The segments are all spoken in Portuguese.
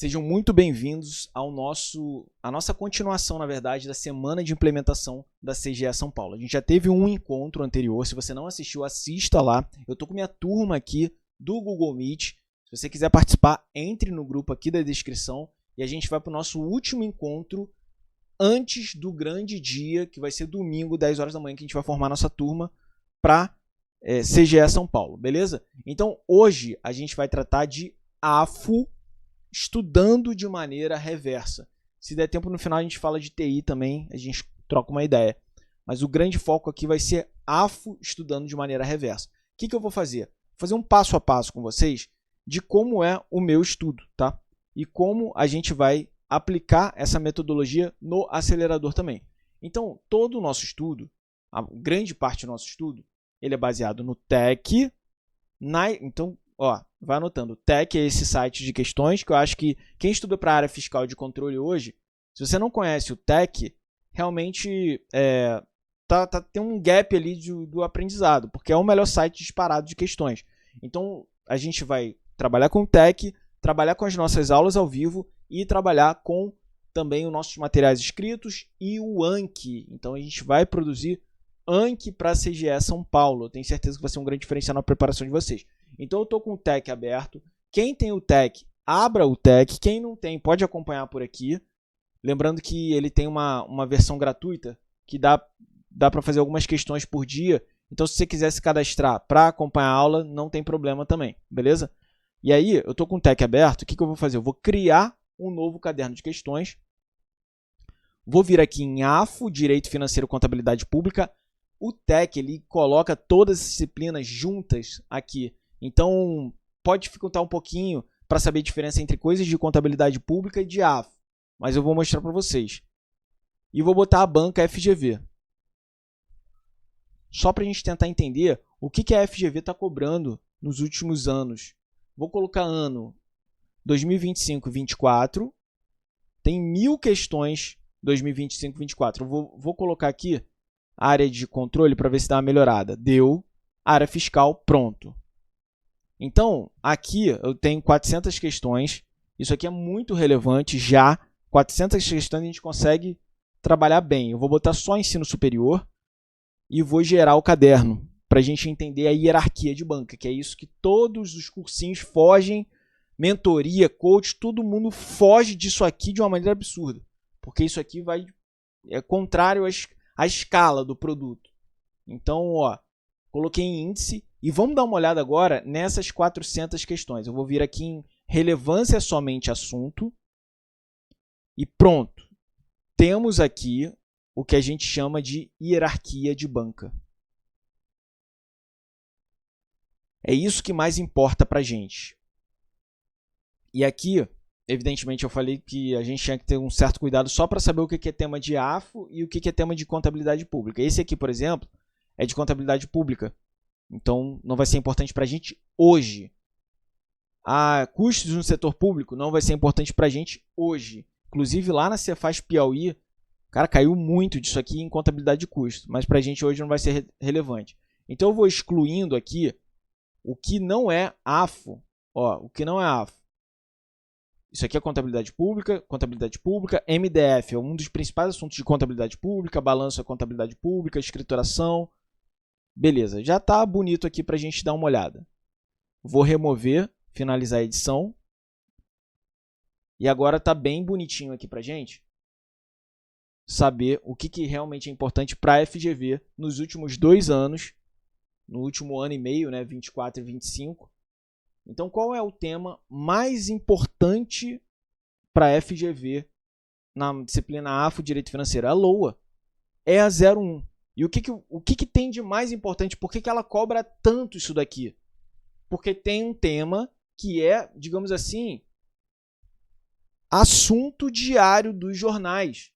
Sejam muito bem-vindos à nossa continuação, na verdade, da semana de implementação da CGE São Paulo. A gente já teve um encontro anterior, se você não assistiu, assista lá. Eu estou com minha turma aqui do Google Meet. Se você quiser participar, entre no grupo aqui da descrição e a gente vai para o nosso último encontro antes do grande dia, que vai ser domingo, 10 horas da manhã, que a gente vai formar nossa turma para CGE São Paulo, beleza? Então, hoje a gente vai tratar de AFO, estudando de maneira reversa. Se der tempo no final a gente fala de TI também, a gente troca uma ideia. Mas o grande foco aqui vai ser AFO estudando de maneira reversa. O que eu vou fazer? Vou fazer um passo a passo com vocês de como é o meu estudo, tá? E como a gente vai aplicar essa metodologia no acelerador também. Então, todo o nosso estudo, a grande parte do nosso estudo, ele é baseado no TEC. Então, vai anotando. O TEC é esse site de questões que eu acho que quem estuda para a área fiscal de controle hoje, se você não conhece o TEC, realmente tem um gap ali do aprendizado, porque é o melhor site disparado de questões. Então, a gente vai trabalhar com o TEC, trabalhar com as nossas aulas ao vivo e trabalhar com também os nossos materiais escritos e o Anki. Então, a gente vai produzir Anki para a CGE São Paulo. Eu tenho certeza que vai ser um grande diferencial na preparação de vocês. Então, eu estou com o TEC aberto. Quem tem o TEC, abra o TEC. Quem não tem, pode acompanhar por aqui. Lembrando que ele tem uma versão gratuita que dá para fazer algumas questões por dia. Então, se você quiser se cadastrar para acompanhar a aula, não tem problema também, beleza? E aí, eu estou com o TEC aberto. O que eu vou fazer? Eu vou criar um novo caderno de questões. Vou vir aqui em AFO, Direito Financeiro e Contabilidade Pública. O TEC ele coloca todas as disciplinas juntas aqui. Então, pode dificultar um pouquinho para saber a diferença entre coisas de contabilidade pública e de AFO. Mas eu vou mostrar para vocês. E vou botar a banca FGV. Só para a gente tentar entender o que a FGV está cobrando nos últimos anos. Vou colocar ano 2025-24. Tem 1000 questões 2025-24. Vou colocar aqui a área de controle para ver se dá uma melhorada. Deu. Área fiscal, pronto. Então, aqui eu tenho 400 questões. Isso aqui é muito relevante já. 400 questões a gente consegue trabalhar bem. Eu vou botar só ensino superior e vou gerar o caderno para a gente entender a hierarquia de banca, que é isso que todos os cursinhos fogem. Mentoria, coach, todo mundo foge disso aqui de uma maneira absurda. Porque isso aqui é contrário à escala do produto. Então, coloquei em índice. E vamos dar uma olhada agora nessas 400 questões. Eu vou vir aqui em relevância somente assunto. E pronto. Temos aqui o que a gente chama de hierarquia de banca. É isso que mais importa para a gente. E aqui, evidentemente, eu falei que a gente tinha que ter um certo cuidado só para saber o que é tema de AFO e o que é tema de contabilidade pública. Esse aqui, por exemplo, é de contabilidade pública. Então, não vai ser importante para a gente hoje. Custos no setor público não vai ser importante para a gente hoje. Inclusive, lá na Cefaz Piauí, cara, caiu muito disso aqui em contabilidade de custos. Mas para a gente hoje não vai ser relevante. Então, eu vou excluindo aqui o que não é AFO. O que não é AFO. Isso aqui é contabilidade pública, MDF é um dos principais assuntos de contabilidade pública, balanço é contabilidade pública, escrituração. Beleza, já está bonito aqui para a gente dar uma olhada. Vou remover, finalizar a edição. E agora está bem bonitinho aqui para a gente saber o que realmente é importante para a FGV nos últimos 2 anos, no último ano e meio, né, 24 e 25. Então, qual é o tema mais importante para a FGV na disciplina AFO Direito Financeiro? A LOA. É a 01. E o que tem de mais importante? Por que ela cobra tanto isso daqui? Porque tem um tema que é, digamos assim, assunto diário dos jornais.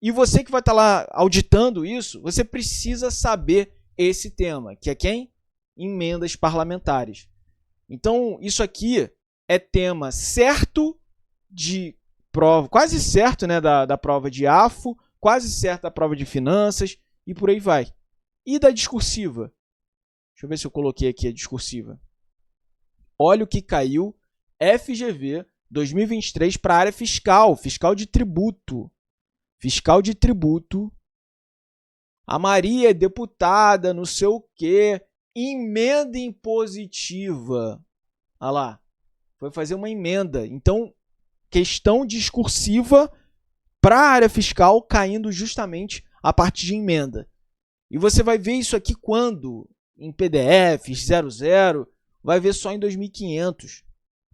E você que vai estar lá auditando isso, você precisa saber esse tema, que é quem? Emendas parlamentares. Então, isso aqui é tema certo de prova, quase certo, né, da prova de AFO, quase certo da prova de finanças e por aí vai. E da discursiva? Deixa eu ver se eu coloquei aqui a discursiva. Olha o que caiu FGV 2023 para a área fiscal, fiscal de tributo. Fiscal de tributo. A Maria é deputada, não sei o quê. Emenda impositiva. Olha lá. Foi fazer uma emenda. Então, questão discursiva para a área fiscal caindo justamente a partir de emenda. E você vai ver isso aqui quando? Em PDFs, 00, vai ver só em 2500.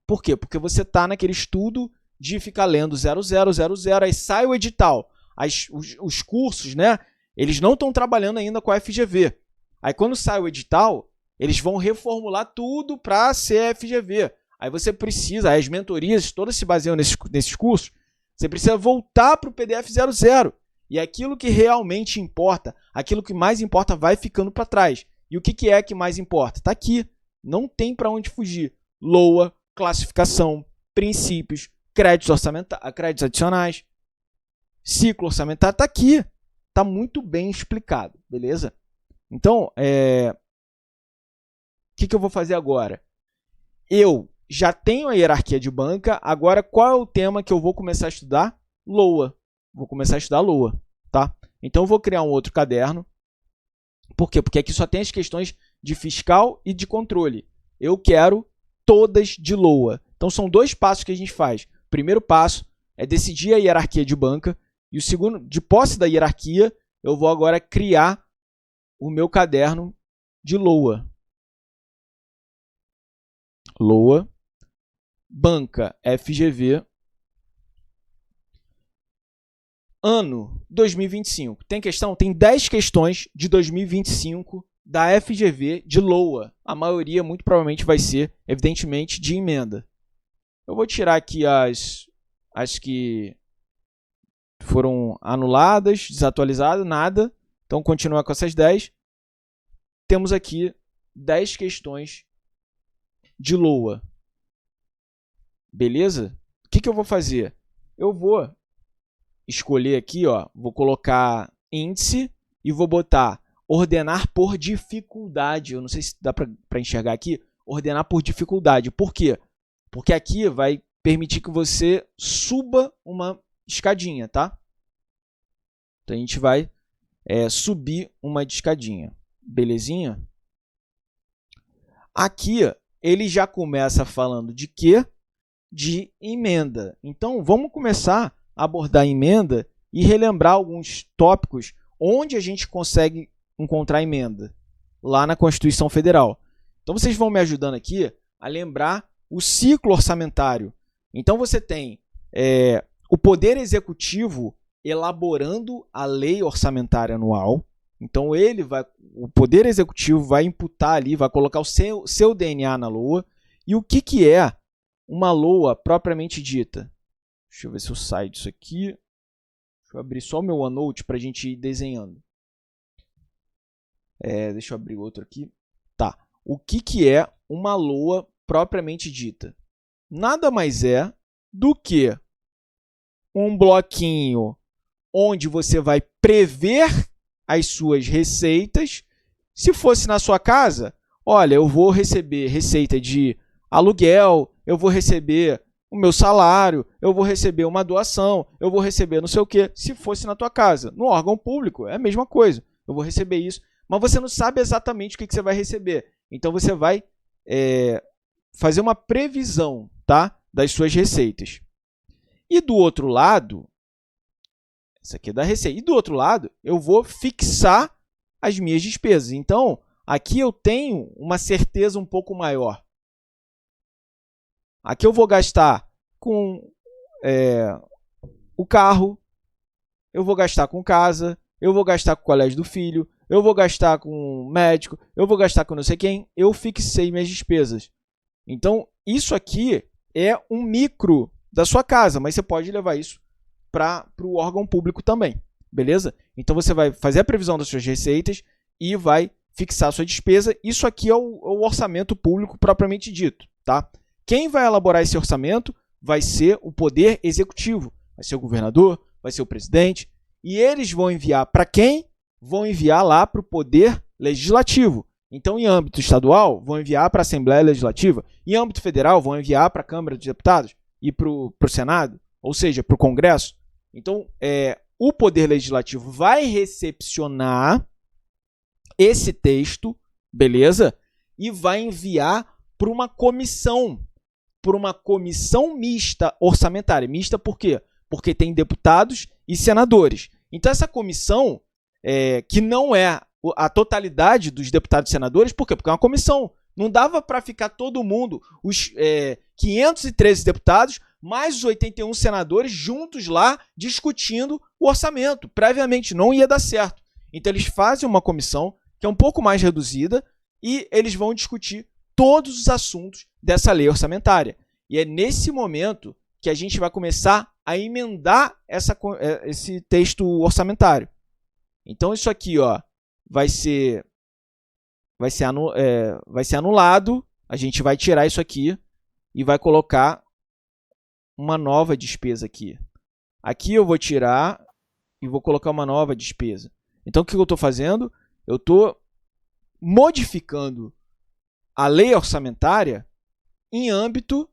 Por quê? Porque você está naquele estudo de ficar lendo 00, aí sai o edital. Os cursos, né? Eles não estão trabalhando ainda com a FGV. Aí quando sai o edital, eles vão reformular tudo para ser FGV. Aí você precisa, as mentorias todas se baseiam nesses cursos, você precisa voltar para o PDF 00. E aquilo que realmente importa, aquilo que mais importa vai ficando para trás. E o que é que mais importa? Está aqui. Não tem para onde fugir. LOA, classificação, princípios, créditos adicionais, ciclo orçamentário, está aqui. Está muito bem explicado, beleza? Então, o que eu vou fazer agora? Eu já tenho a hierarquia de banca, agora qual é o tema que eu vou começar a estudar? LOA. Vou começar a estudar LOA, tá? Então, eu vou criar um outro caderno. Por quê? Porque aqui só tem as questões de fiscal e de controle. Eu quero todas de LOA. Então, são dois passos que a gente faz. O primeiro passo é decidir a hierarquia de banca. E o segundo, de posse da hierarquia, eu vou agora criar o meu caderno de LOA. LOA, banca FGV, ano 2025. Tem questão? Tem 10 questões de 2025 da FGV de LOA. A maioria, muito provavelmente, vai ser, evidentemente, de emenda. Eu vou tirar aqui as que foram anuladas, desatualizadas, nada. Então, continuar com essas 10. Temos aqui 10 questões de LOA. Beleza? O que eu vou fazer? Eu vou escolher aqui, ó, vou colocar índice e vou botar ordenar por dificuldade. Eu não sei se dá para enxergar aqui. Ordenar por dificuldade. Por quê? Porque aqui vai permitir que você suba uma escadinha, tá? Então, a gente vai subir uma escadinha. Belezinha? Aqui, ele já começa falando de quê? De emenda. Então, vamos começar a abordar a emenda e relembrar alguns tópicos onde a gente consegue encontrar emenda, lá na Constituição Federal. Então, vocês vão me ajudando aqui a lembrar o ciclo orçamentário. Então, você tem o Poder Executivo elaborando a lei orçamentária anual. Então, o Poder Executivo vai imputar ali, vai colocar o seu DNA na LOA. E o que é uma LOA propriamente dita? Deixa eu ver se eu saio disso aqui. Deixa eu abrir só o meu OneNote para a gente ir desenhando. Deixa eu abrir outro aqui. Tá. O que é uma LOA propriamente dita? Nada mais é do que um bloquinho onde você vai prever as suas receitas. Se fosse na sua casa, olha, eu vou receber receita de aluguel, eu vou receber o meu salário, eu vou receber uma doação, eu vou receber não sei o quê. Se fosse na tua casa, no órgão público, é a mesma coisa. Eu vou receber isso, mas você não sabe exatamente o que você vai receber. Então, você vai fazer uma previsão, tá, das suas receitas. E do outro lado, essa aqui é da receita. E do outro lado, eu vou fixar as minhas despesas. Então, aqui eu tenho uma certeza um pouco maior. Aqui eu vou gastar com o carro, eu vou gastar com casa, eu vou gastar com o colégio do filho, eu vou gastar com o médico, eu vou gastar com não sei quem. Eu fixei minhas despesas. Então, isso aqui é um micro da sua casa, mas você pode levar isso para o órgão público também, beleza? Então, você vai fazer a previsão das suas receitas e vai fixar a sua despesa. Isso aqui é o orçamento público propriamente dito, tá? Quem vai elaborar esse orçamento vai ser o Poder Executivo, vai ser o governador, vai ser o presidente, e eles vão enviar para quem? Vão enviar lá para o Poder Legislativo. Então, em âmbito estadual, vão enviar para a Assembleia Legislativa. Em âmbito federal, vão enviar para a Câmara dos Deputados. ir para o Senado, ou seja, para o Congresso. Então, o Poder Legislativo vai recepcionar esse texto, beleza? E vai enviar para uma comissão mista orçamentária. Mista por quê? Porque tem deputados e senadores. Então, essa comissão, que não é a totalidade dos deputados e senadores, por quê? Porque é uma comissão. Não dava para ficar todo mundo, os 513 deputados, mais os 81 senadores, juntos lá, discutindo o orçamento. Previamente, não ia dar certo. Então, eles fazem uma comissão que é um pouco mais reduzida e eles vão discutir todos os assuntos dessa lei orçamentária. E é nesse momento que a gente vai começar a emendar esse texto orçamentário. Então, isso aqui, ó, vai ser anulado, a gente vai tirar isso aqui e vai colocar uma nova despesa aqui. Aqui eu vou tirar e vou colocar uma nova despesa. Então, o que eu estou fazendo? Eu estou modificando a lei orçamentária em âmbito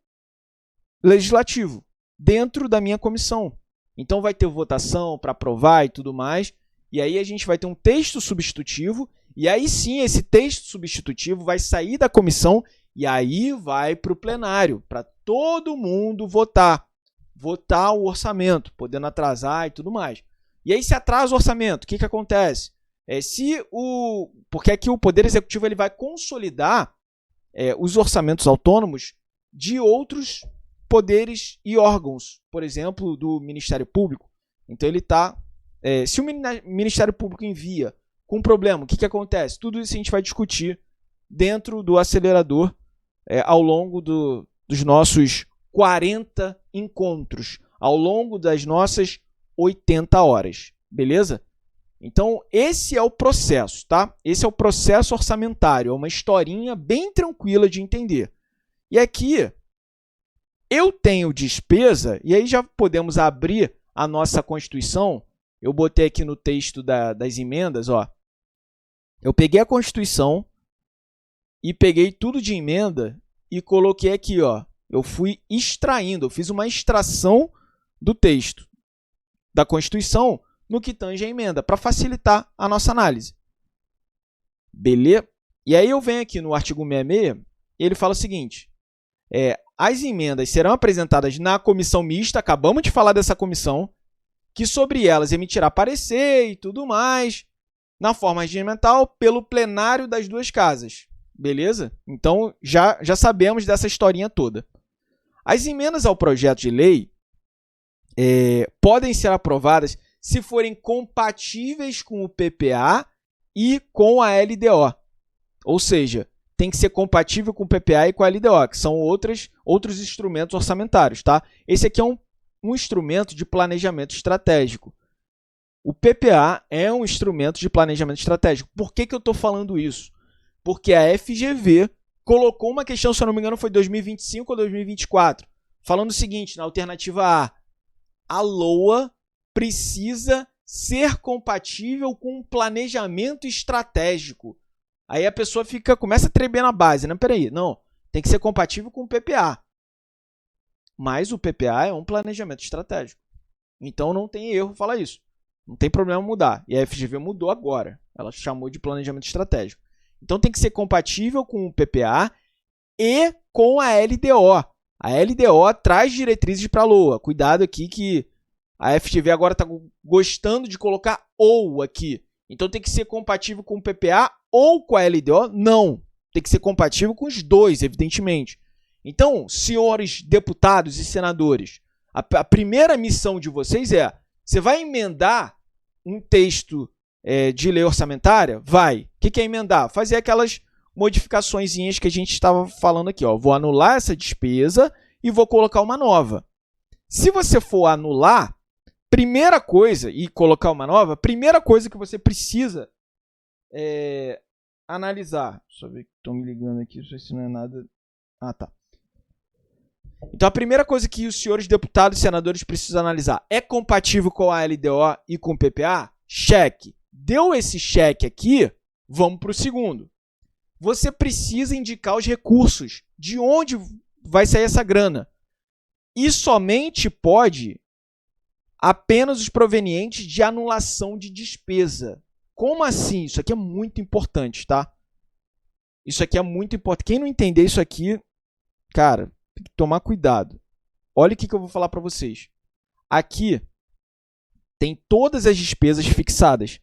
legislativo, dentro da minha comissão. Então, vai ter votação para aprovar e tudo mais, e aí a gente vai ter um texto substitutivo, e aí sim esse texto substitutivo vai sair da comissão e aí vai para o plenário, para todo mundo votar o orçamento, podendo atrasar e tudo mais. E aí, se atrasa o orçamento, o que acontece? Porque aqui o Poder Executivo ele vai consolidar os orçamentos autônomos de outros poderes e órgãos, por exemplo, do Ministério Público. Então, se o Ministério Público envia com problema, o que acontece? Tudo isso a gente vai discutir dentro do acelerador ao longo dos nossos 40 encontros, ao longo das nossas 80 horas, beleza? Então, esse é o processo, tá? Esse é o processo orçamentário, é uma historinha bem tranquila de entender. E aqui, eu tenho despesa, e aí já podemos abrir a nossa Constituição. Eu botei aqui no texto das emendas, ó. Eu peguei a Constituição e peguei tudo de emenda e coloquei aqui, ó. Eu fui extraindo, eu fiz uma extração do texto da Constituição no que tange a emenda, para facilitar a nossa análise. Beleza? E aí eu venho aqui no artigo 66, ele fala o seguinte, as emendas serão apresentadas na comissão mista, acabamos de falar dessa comissão, que sobre elas emitirá parecer e tudo mais, na forma regimental, pelo plenário das duas casas. Beleza? Então, já sabemos dessa historinha toda. As emendas ao projeto de lei podem ser aprovadas se forem compatíveis com o PPA e com a LDO. Ou seja, tem que ser compatível com o PPA e com a LDO, que são outros instrumentos orçamentários. Tá? Esse aqui é um instrumento de planejamento estratégico. O PPA é um instrumento de planejamento estratégico. Por que eu estou falando isso? Porque a FGV colocou uma questão, se eu não me engano, foi 2025 ou 2024, falando o seguinte, na alternativa A LOA precisa ser compatível com um planejamento estratégico. Aí a pessoa começa a tremer na base, né? Peraí, não, tem que ser compatível com o PPA. Mas o PPA é um planejamento estratégico. Então não tem erro falar isso. Não tem problema mudar. E a FGV mudou agora. Ela chamou de planejamento estratégico. Então tem que ser compatível com o PPA e com a LDO. A LDO traz diretrizes para a LOA. Cuidado aqui que a FGV agora está gostando de colocar ou aqui. Então tem que ser compatível com o PPA ou com a LDO? Não. Tem que ser compatível com os dois, evidentemente. Então, senhores deputados e senadores, a primeira missão de vocês você vai emendar um texto de lei orçamentária? Vai. O que é emendar? Fazer aquelas modificaçõezinhas que a gente estava falando aqui. Ó. Vou anular essa despesa e vou colocar uma nova. Se você for anular, primeira coisa, e colocar uma nova, primeira coisa que você precisa analisar. Deixa eu ver que estão me ligando aqui, não sei se não é nada. Ah, tá. Então, a primeira coisa que os senhores deputados e senadores precisam analisar é compatível com a LDO e com o PPA? Cheque. Deu esse cheque aqui, vamos para o segundo. Você precisa indicar os recursos. De onde vai sair essa grana? e somente pode apenas os provenientes de anulação de despesa. Como assim? Isso aqui é muito importante, tá? Isso aqui é muito importante. Quem não entender isso aqui, cara, tem que tomar cuidado. Olha o que eu vou falar para vocês. Aqui tem todas as despesas fixadas.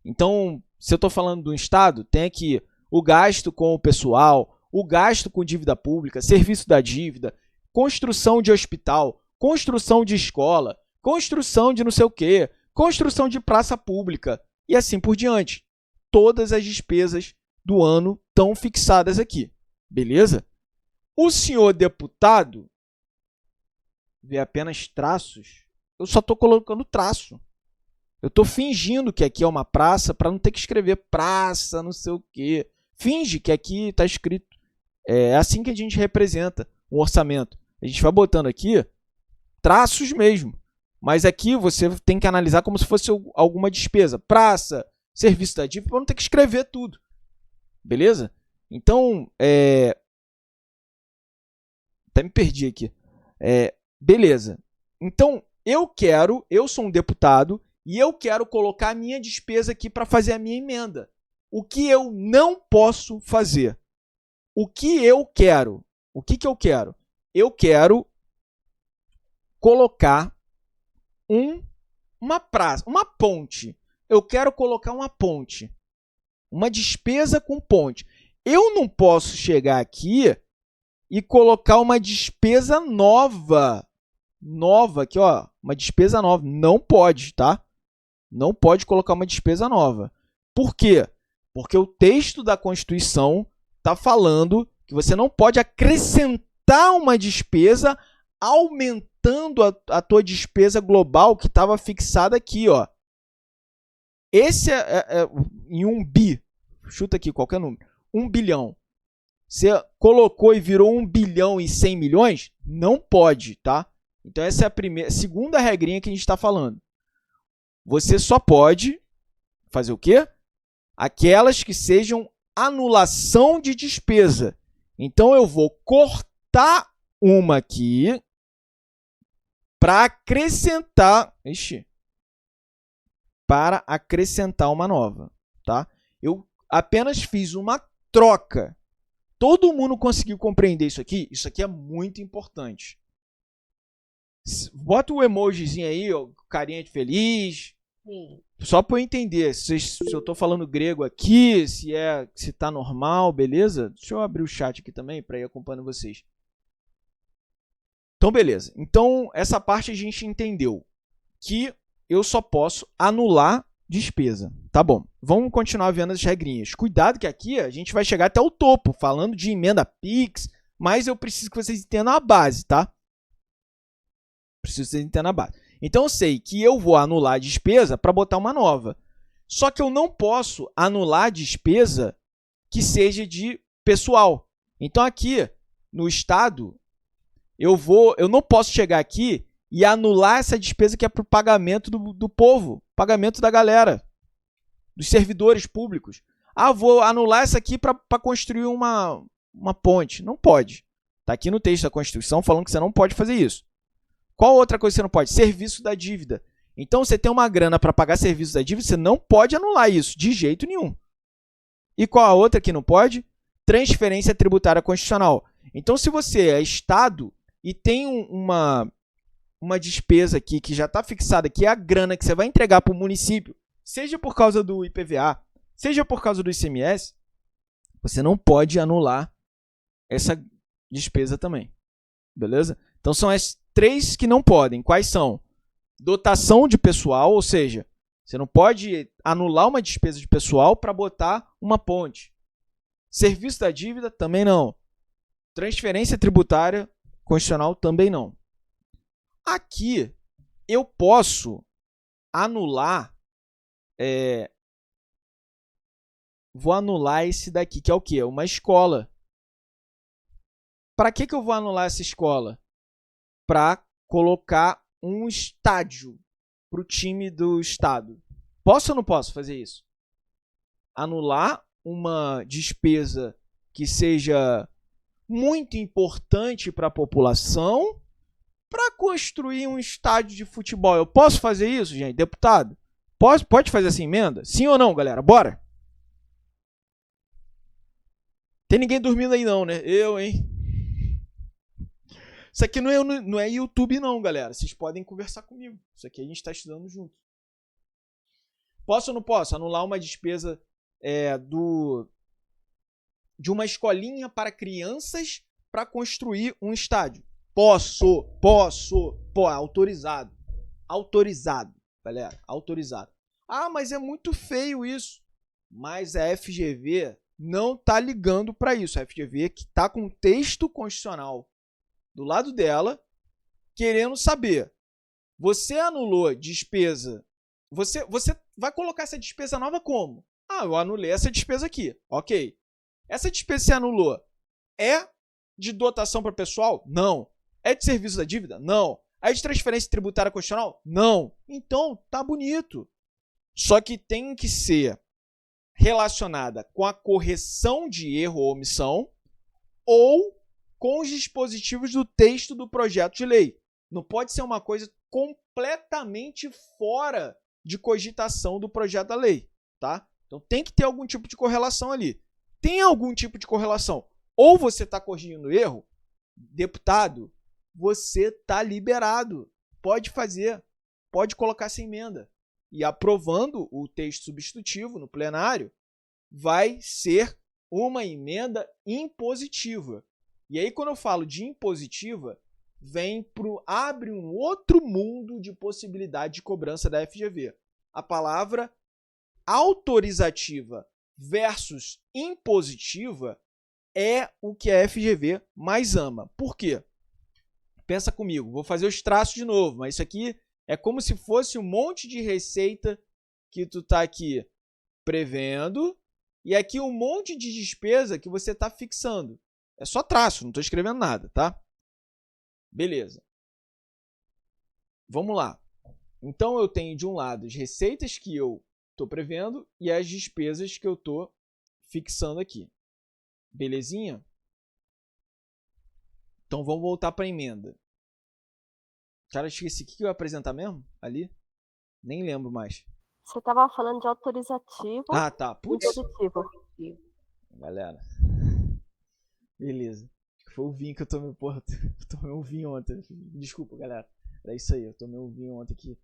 Então, se eu estou falando de um estado, tem aqui o gasto com o pessoal, o gasto com dívida pública, serviço da dívida, construção de hospital, construção de escola, construção de não sei o quê, construção de praça pública e assim por diante. Todas as despesas do ano estão fixadas aqui, beleza? O senhor deputado vê apenas traços. Eu só estou colocando traço. Eu estou fingindo que aqui é uma praça para não ter que escrever praça, não sei o quê. Finge que aqui está escrito. É assim que a gente representa um orçamento. A gente vai botando aqui traços mesmo. Mas aqui você tem que analisar como se fosse alguma despesa. Praça, serviço da dívida, para não ter que escrever tudo. Beleza? Então, até me perdi aqui. Beleza. Então, eu sou um deputado e eu quero colocar a minha despesa aqui para fazer a minha emenda. O que eu não posso fazer? O que eu quero? O que eu quero? Eu quero colocar uma praça, uma ponte. Eu quero colocar uma ponte. Uma despesa com ponte. Eu não posso chegar aqui e colocar uma despesa nova. Nova aqui, ó. Uma despesa nova. Não pode, tá? Não pode colocar uma despesa nova. Por quê? Porque o texto da Constituição está falando que você não pode acrescentar uma despesa aumentando a tua despesa global que estava fixada aqui, ó. Esse em 1 bi. Chuta aqui qualquer número. 1 bilhão. Você colocou e virou 1 bilhão e 100 milhões? Não pode, tá? Então essa é a segunda regrinha que a gente está falando. Você só pode fazer o quê? Aquelas que sejam anulação de despesa. Então eu vou cortar uma aqui para acrescentar, para acrescentar uma nova, tá? Eu apenas fiz uma troca. Todo mundo conseguiu compreender isso aqui? Isso aqui é muito importante. Bota o emojizinho aí, ó, carinha de feliz. Sim. Só para eu entender se eu estou falando grego aqui, se está normal, beleza? Deixa eu abrir o chat aqui também para ir acompanhando vocês. Então, beleza. Então, essa parte a gente entendeu que eu só posso anular despesa. Tá bom. Vamos continuar vendo as regrinhas. Cuidado que aqui a gente vai chegar até o topo, falando de emenda Pix, mas eu preciso que vocês entendam a base, tá? Preciso que vocês entendam a base. Então, eu sei que eu vou anular a despesa para botar uma nova. Só que eu não posso anular a despesa que seja de pessoal. Então, aqui no Estado, eu não posso chegar aqui e anular essa despesa que é para o pagamento do povo, pagamento da galera, dos servidores públicos. Ah, vou anular essa aqui para construir uma ponte. Não pode. Está aqui no texto da Constituição falando que você não pode fazer isso. Qual outra coisa você não pode? Serviço da dívida. Então, você tem uma grana para pagar serviço da dívida, você não pode anular isso, de jeito nenhum. E qual a outra que não pode? Transferência tributária constitucional. Então, se você é Estado e tem uma despesa aqui que já está fixada, que é a grana que você vai entregar para o município, seja por causa do IPVA, seja por causa do ICMS, você não pode anular essa despesa também. Beleza? Então, são as 3 que não podem. Quais são? Dotação de pessoal, ou seja, você não pode anular uma despesa de pessoal para botar uma ponte. Serviço da dívida, também não. Transferência tributária constitucional, também não. Aqui, eu posso anular, vou anular esse daqui, que é o quê? Uma escola. Para que eu vou anular essa escola? Para colocar um estádio para o time do Estado. Posso ou não posso fazer isso? Anular uma despesa que seja muito importante para a população Para construir um estádio de futebol, eu posso fazer isso, gente? Deputado? Pode fazer essa emenda? Sim ou não, galera? Bora! Tem ninguém dormindo aí não, né? Eu, hein? Isso aqui não é YouTube não, galera. Vocês podem conversar comigo. Isso aqui a gente está estudando junto. Posso ou não posso anular uma despesa de uma escolinha para crianças para construir um estádio? Posso. Autorizado. Autorizado, galera. Autorizado. Ah, mas é muito feio isso. Mas a FGV não tá ligando para isso. A FGV que tá com o texto constitucional do lado dela, querendo saber. Você anulou despesa. Você vai colocar essa despesa nova como? Ah, eu anulei essa despesa aqui. Ok. Essa despesa que você anulou é de dotação para pessoal? Não. É de serviço da dívida? Não. É de transferência tributária constitucional? Não. Então, tá bonito. Só que tem que ser relacionada com a correção de erro ou omissão ou com os dispositivos do texto do projeto de lei. Não pode ser uma coisa completamente fora de cogitação do projeto da lei, tá? Então tem que ter algum tipo de correlação ali. Tem algum tipo de correlação? Ou você está corrigindo erro, deputado, você está liberado. Pode fazer, pode colocar essa emenda. E aprovando o texto substitutivo no plenário, vai ser uma emenda impositiva. E aí, quando eu falo de impositiva, abre um outro mundo de possibilidade de cobrança da FGV. A palavra autorizativa versus impositiva é o que a FGV mais ama. Por quê? Pensa comigo, vou fazer os traços de novo, mas isso aqui é como se fosse um monte de receita que tu tá aqui prevendo e aqui um monte de despesa que você está fixando. É só traço, não estou escrevendo nada, tá? Beleza. Vamos lá. Então, eu tenho de um lado as receitas que eu estou prevendo e as despesas que eu estou fixando aqui. Belezinha? Então, vamos voltar para a emenda. Cara, esqueci. O que eu ia apresentar mesmo? Ali? Nem lembro mais. Você estava falando de autorizativo Ah, tá. Putz. e positivo. Galera. Beleza. Foi o vinho que eu tomei. Porra, eu tomei um vinho ontem. Desculpa, galera. Era isso aí. Eu tomei um vinho ontem aqui.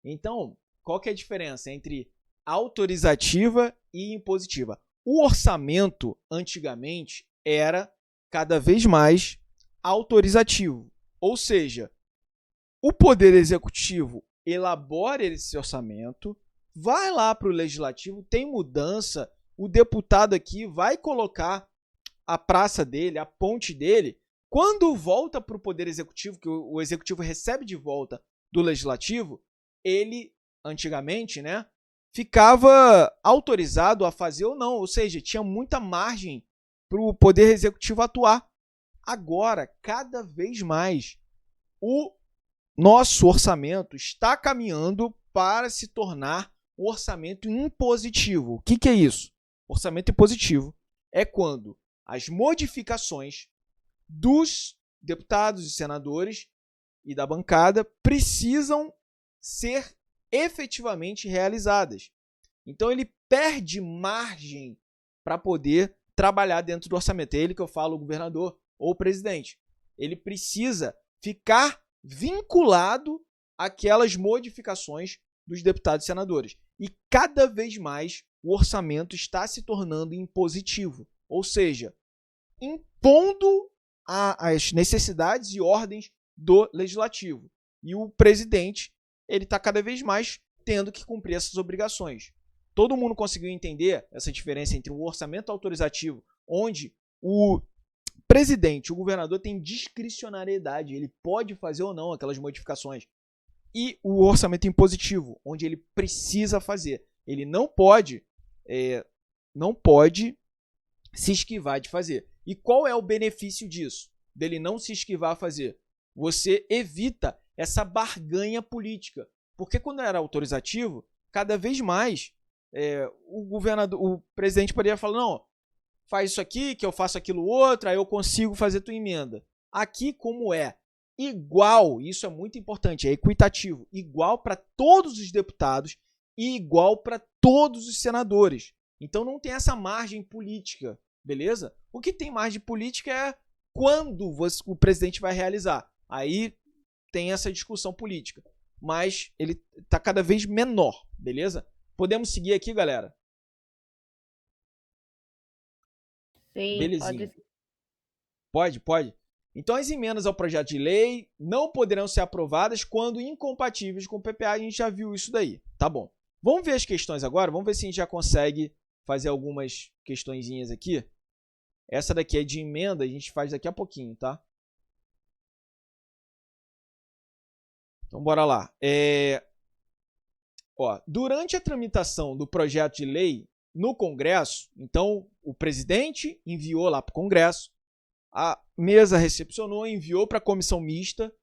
Então, qual que é a diferença entre autorizativa e impositiva? O orçamento, antigamente, era cada vez mais autorizativo. Ou seja, o Poder Executivo elabora esse orçamento, vai lá para o Legislativo, tem mudança, o deputado aqui vai colocar a praça dele, a ponte dele. Quando volta para o Poder Executivo, que o Executivo recebe de volta do Legislativo, ele, antigamente, né, ficava autorizado a fazer ou não, ou seja, tinha muita margem para o Poder Executivo atuar. Agora, cada vez mais, o nosso orçamento está caminhando para se tornar um orçamento impositivo. O que é isso? Orçamento impositivo é quando as modificações dos deputados e senadores e da bancada precisam ser efetivamente realizadas. Então ele perde margem para poder trabalhar dentro do orçamento. É ele que eu falo, o governador ou o presidente. Ele precisa ficar vinculado àquelas modificações dos deputados e senadores. E cada vez mais o orçamento está se tornando impositivo, ou seja, impondo as necessidades e ordens do legislativo. E o presidente ele está cada vez mais tendo que cumprir essas obrigações. Todo mundo conseguiu entender essa diferença entre o orçamento autorizativo, onde o presidente, o governador tem discricionariedade, ele pode fazer ou não aquelas modificações. E o orçamento impositivo, onde ele precisa fazer. Ele não pode se esquivar de fazer. E qual é o benefício disso? Dele não se esquivar a fazer? Você evita essa barganha política. Porque quando era autorizativo, cada vez mais o presidente poderia falar, não, faz isso aqui, que eu faço aquilo outro, aí eu consigo fazer tua emenda. Aqui, como é igual, isso é muito importante, é equitativo, igual para todos os deputados e igual para todos os senadores. Então não tem essa margem política, beleza? O que tem margem política é quando o presidente vai realizar. Aí tem essa discussão política, mas ele está cada vez menor, beleza? Podemos seguir aqui, galera? Sim, Belezinha. Pode. Então, as emendas ao projeto de lei não poderão ser aprovadas quando incompatíveis com o PPA. A gente já viu isso daí. Tá bom. Vamos ver as questões agora? Vamos ver se a gente já consegue fazer algumas questõezinhas aqui. Essa daqui é de emenda, a gente faz daqui a pouquinho, tá? Então, bora lá. Durante a tramitação do projeto de lei no Congresso, então, o presidente enviou lá para o Congresso, a mesa recepcionou, enviou para a comissão mista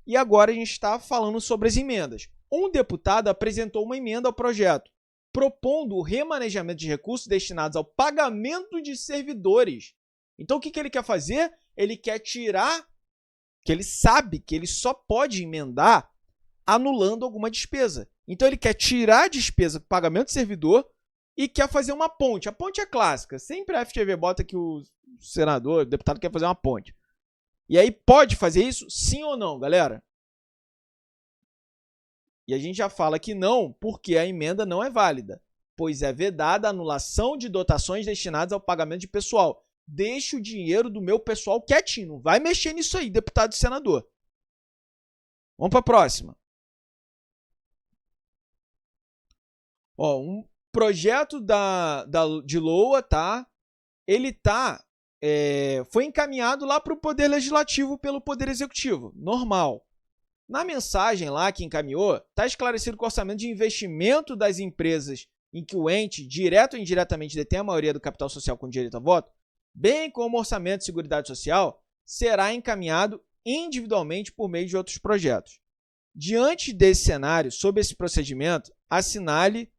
e agora a gente está falando sobre as emendas. Um deputado apresentou uma emenda ao projeto, propondo o remanejamento de recursos destinados ao pagamento de servidores. Então, o que ele quer fazer? Ele quer tirar, que ele sabe que ele só pode emendar anulando alguma despesa. Então, ele quer tirar a despesa do pagamento de servidor e quer fazer uma ponte. A ponte é clássica. Sempre a FGV bota que o senador, o deputado quer fazer uma ponte. E aí, pode fazer isso? Sim ou não, galera? E a gente já fala que não, porque a emenda não é válida, pois é vedada a anulação de dotações destinadas ao pagamento de pessoal. Deixa o dinheiro do meu pessoal quietinho. Não vai mexer nisso aí, deputado e senador. Vamos para a próxima. Um projeto de LOA, tá? Ele foi encaminhado lá para o Poder Legislativo pelo Poder Executivo. Normal. Na mensagem lá que encaminhou, está esclarecido que o orçamento de investimento das empresas em que o ente, direto ou indiretamente, detém a maioria do capital social com direito a voto, bem como o orçamento de Seguridade Social, será encaminhado individualmente por meio de outros projetos. Diante desse cenário, sob esse procedimento, assinale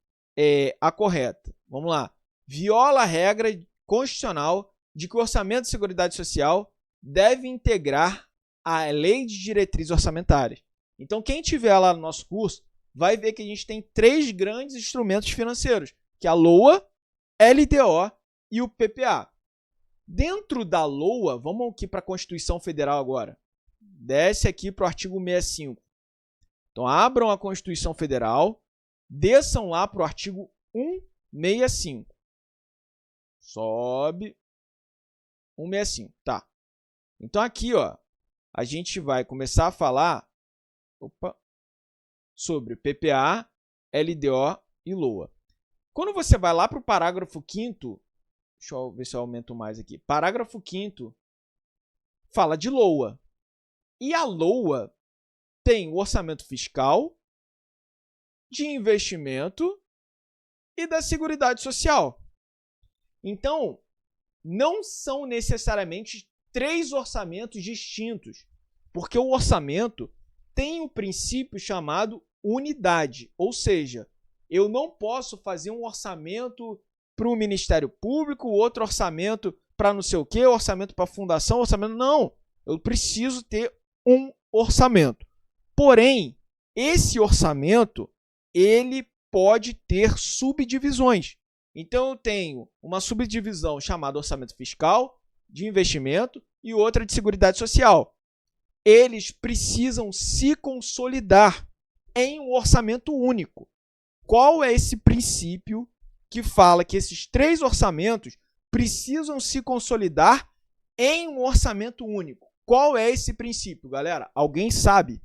a correta. Vamos lá. Viola a regra constitucional de que o orçamento de Seguridade Social deve integrar a lei de diretrizes orçamentárias. Então, quem tiver lá no nosso curso vai ver que a gente tem 3 grandes instrumentos financeiros, que é a LOA, LDO e o PPA. Dentro da LOA, vamos aqui para a Constituição Federal agora. Desce aqui para o artigo 65. Então, abram a Constituição Federal, desçam lá para o artigo 165. Sobe. 165, tá. Então, aqui, a gente vai começar a falar sobre PPA, LDO e LOA. Quando você vai lá para o parágrafo 5º, deixa eu ver se eu aumento mais aqui. Parágrafo 5º fala de LOA. E a LOA tem o orçamento fiscal, de investimento e da Seguridade Social. Então, não são necessariamente 3 orçamentos distintos, porque o orçamento tem um princípio chamado unidade, ou seja, eu não posso fazer um orçamento para o Ministério Público, outro orçamento para não sei o quê, orçamento para a fundação, orçamento... Não, eu preciso ter um orçamento. Porém, esse orçamento, ele pode ter subdivisões. Então, eu tenho uma subdivisão chamada orçamento fiscal, de investimento, e outra de Seguridade Social. Eles precisam se consolidar em um orçamento único. Qual é esse princípio que fala que esses 3 orçamentos precisam se consolidar em um orçamento único? Qual é esse princípio, galera? Alguém sabe?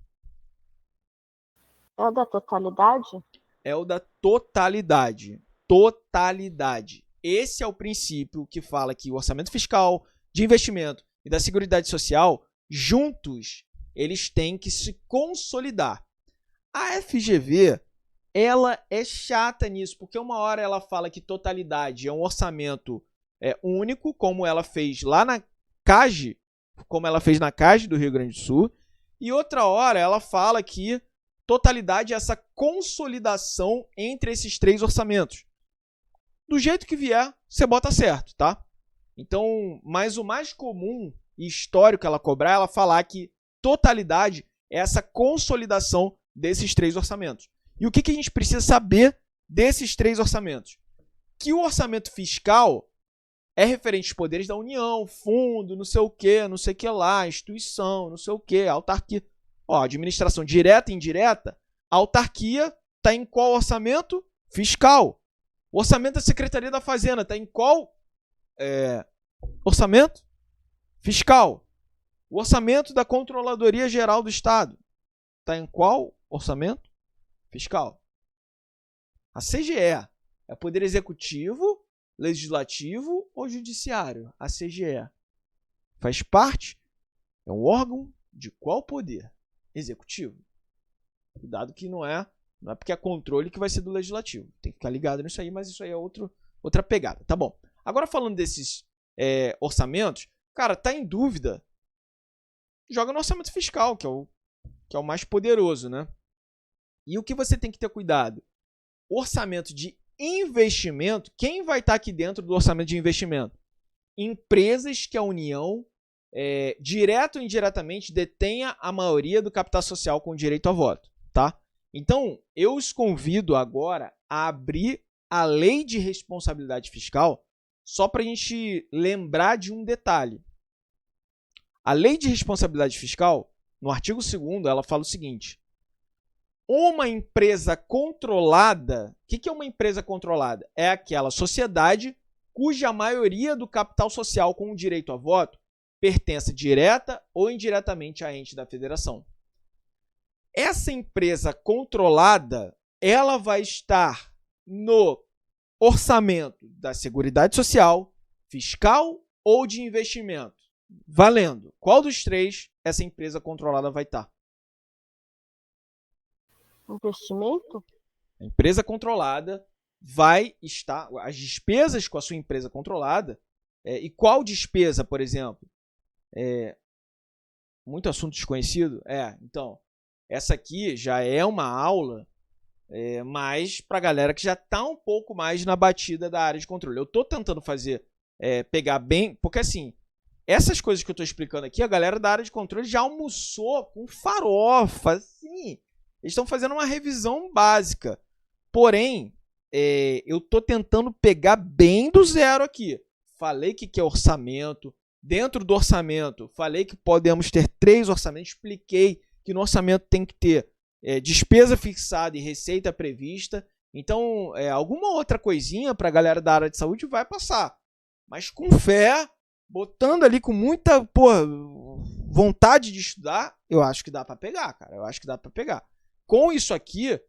É o da totalidade? É o da totalidade. Totalidade. Esse é o princípio que fala que o orçamento fiscal, de investimento e da Seguridade Social, juntos, eles têm que se consolidar. A FGV, ela é chata nisso, porque uma hora ela fala que totalidade é um orçamento único, como ela fez lá na CAGE, do Rio Grande do Sul, e outra hora ela fala que totalidade é essa consolidação entre esses 3 orçamentos. Do jeito que vier, você bota certo, tá? Então, mas o mais comum e histórico ela cobrar, ela falar que totalidade, é essa consolidação desses 3 orçamentos. E o que a gente precisa saber desses 3 orçamentos? Que o orçamento fiscal é referente aos poderes da União, fundo, não sei o que lá, instituição, não sei o que, autarquia. Ó, administração direta e indireta, a autarquia está em qual orçamento? Fiscal. O orçamento da Secretaria da Fazenda está em qual orçamento? Fiscal. O orçamento da Controladoria Geral do Estado está em qual orçamento? Fiscal. A CGE é Poder Executivo, Legislativo ou Judiciário? A CGE faz parte, é um órgão de qual poder? Executivo. Cuidado que não é porque é controle que vai ser do Legislativo. Tem que ficar ligado nisso aí, mas isso aí é outra pegada. Tá bom. Agora falando desses orçamentos, cara, tá em dúvida, joga no orçamento fiscal, que é o mais poderoso, né? E o que você tem que ter cuidado? Orçamento de investimento, quem vai estar aqui dentro do orçamento de investimento? Empresas que a União, direto ou indiretamente, detenha a maioria do capital social com direito a voto, tá? Então, eu os convido agora a abrir a Lei de Responsabilidade Fiscal, só para a gente lembrar de um detalhe. A Lei de Responsabilidade Fiscal, no artigo 2º, ela fala o seguinte: uma empresa controlada, o que é uma empresa controlada? É aquela sociedade cuja maioria do capital social com o direito a voto pertence direta ou indiretamente a ente da federação. Essa empresa controlada, ela vai estar no orçamento da Seguridade Social, fiscal ou de investimento. Valendo. Qual dos 3 essa empresa controlada vai estar? Investimento? A empresa controlada vai estar, as despesas com a sua empresa controlada, e qual despesa, por exemplo? Muito assunto desconhecido? Então, essa aqui já é uma aula mais para a galera que já está um pouco mais na batida da área de controle. Eu estou tentando pegar bem, porque assim, essas coisas que eu estou explicando aqui, a galera da área de controle já almoçou com farofa, assim. Eles estão fazendo uma revisão básica. Porém, eu estou tentando pegar bem do zero aqui. Falei que é orçamento. Dentro do orçamento, falei que podemos ter 3 orçamentos. Expliquei que no orçamento tem que ter despesa fixada e receita prevista. Então, alguma outra coisinha para a galera da área de saúde vai passar. Mas com fé, botando ali com muita vontade de estudar, eu acho que dá para pegar, cara. Eu acho que dá para pegar. Com isso aqui,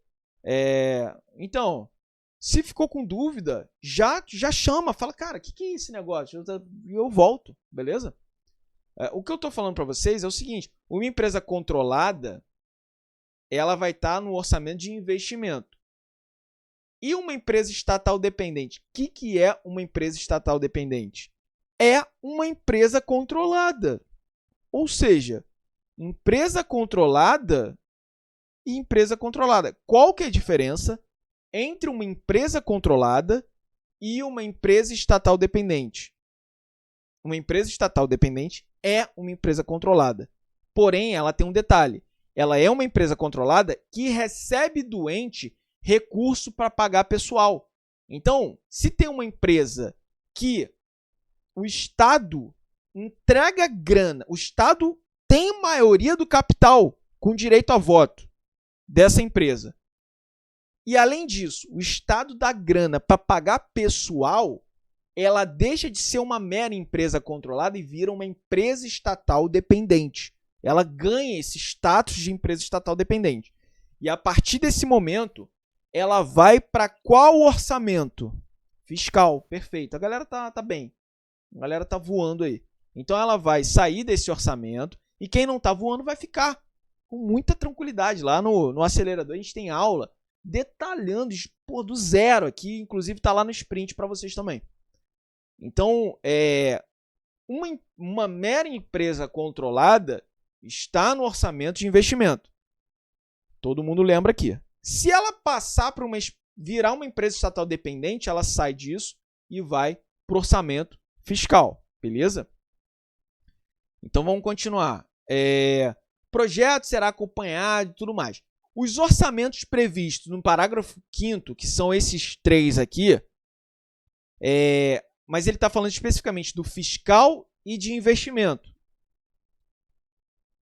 então, se ficou com dúvida, já chama, fala, cara, o que é esse negócio? Eu volto, beleza? O que eu estou falando para vocês é o seguinte: uma empresa controlada, ela vai estar no orçamento de investimento. E uma empresa estatal dependente? O que é uma empresa estatal dependente? É uma empresa controlada. Ou seja, empresa controlada e empresa controlada. Qual que é a diferença entre uma empresa controlada e uma empresa estatal dependente? Uma empresa estatal dependente é uma empresa controlada. Porém, ela tem um detalhe. Ela é uma empresa controlada que recebe do ente recurso para pagar pessoal. Então, se tem uma empresa que o Estado entrega grana, o Estado tem maioria do capital com direito a voto dessa empresa. E, além disso, o Estado dá grana para pagar pessoal, ela deixa de ser uma mera empresa controlada e vira uma empresa estatal dependente. Ela ganha esse status de empresa estatal dependente. E, a partir desse momento, ela vai para qual orçamento? Fiscal. Perfeito. A galera tá bem. A galera tá voando aí. Então, ela vai sair desse orçamento e quem não tá voando vai ficar com muita tranquilidade. Lá no acelerador a gente tem aula detalhando do zero aqui, inclusive está lá no sprint para vocês também. Então, uma mera empresa controlada está no orçamento de investimento. Todo mundo lembra aqui. Se ela passar para virar uma empresa estatal dependente, ela sai disso e vai para o orçamento fiscal, beleza? Então vamos continuar. projeto será acompanhado e tudo mais. Os orçamentos previstos no parágrafo 5º, que são esses 3 aqui, mas ele está falando especificamente do fiscal e de investimento.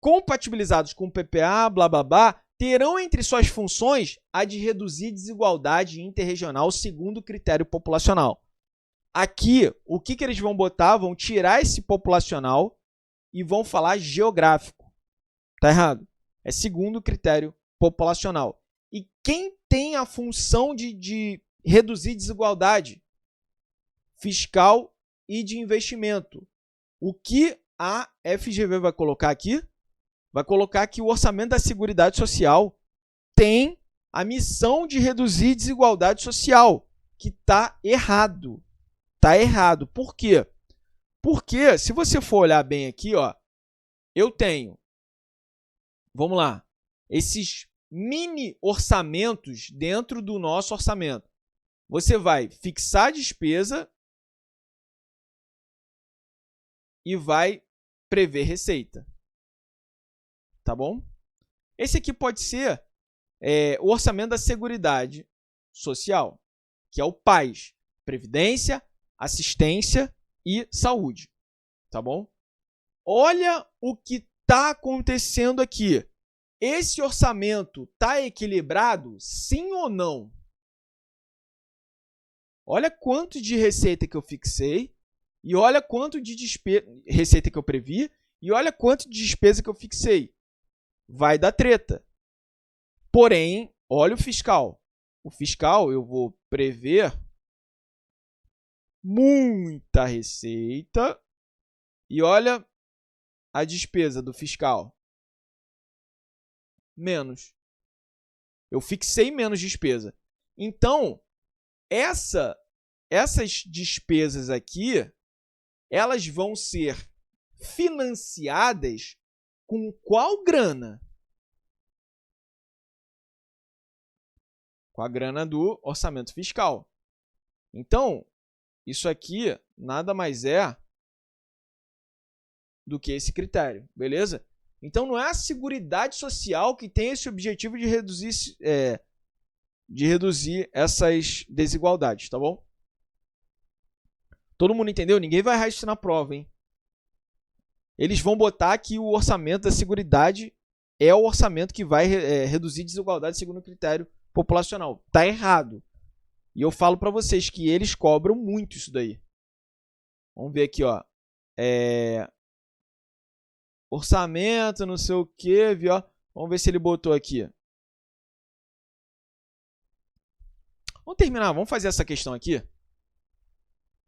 Compatibilizados com o PPA, blá, blá, blá, terão entre suas funções a de reduzir desigualdade interregional segundo o critério populacional. Aqui, o que eles vão botar? Vão tirar esse populacional e vão falar geográfico. Tá errado. É segundo o critério populacional. E quem tem a função de reduzir desigualdade? Fiscal e de investimento. O que a FGV vai colocar aqui? Vai colocar que o orçamento da Seguridade Social tem a missão de reduzir desigualdade social, que está errado. Está errado. Por quê? Porque, se você for olhar bem aqui, ó, eu tenho, vamos lá, esses mini orçamentos dentro do nosso orçamento. Você vai fixar a despesa e vai prever receita. Tá bom? Esse aqui pode ser o orçamento da Seguridade Social, que é o PAS, Previdência, Assistência e Saúde. Tá bom? Olha o que está acontecendo aqui. Esse orçamento está equilibrado, sim ou não? Olha quanto de receita que eu fixei e olha quanto de receita que eu previ e olha quanto de despesa que eu fixei. Vai dar treta. Porém, olha o fiscal. O fiscal eu vou prever muita receita e olha a despesa do fiscal. Menos. Eu fixei menos despesa. Então, essas despesas aqui, elas vão ser financiadas com qual grana? Com a grana do orçamento fiscal. Então, isso aqui nada mais é do que esse critério, beleza? Então, não é a Seguridade Social que tem esse objetivo de reduzir essas desigualdades, tá bom? Todo mundo entendeu? Ninguém vai errar isso na prova, hein? Eles vão botar que o orçamento da Seguridade é o orçamento que vai reduzir desigualdade segundo o critério populacional. Tá errado. E eu falo para vocês que eles cobram muito isso daí. Vamos ver aqui, ó. Orçamento, não sei o que, viu? Vamos ver se ele botou aqui. Vamos terminar, vamos fazer essa questão aqui.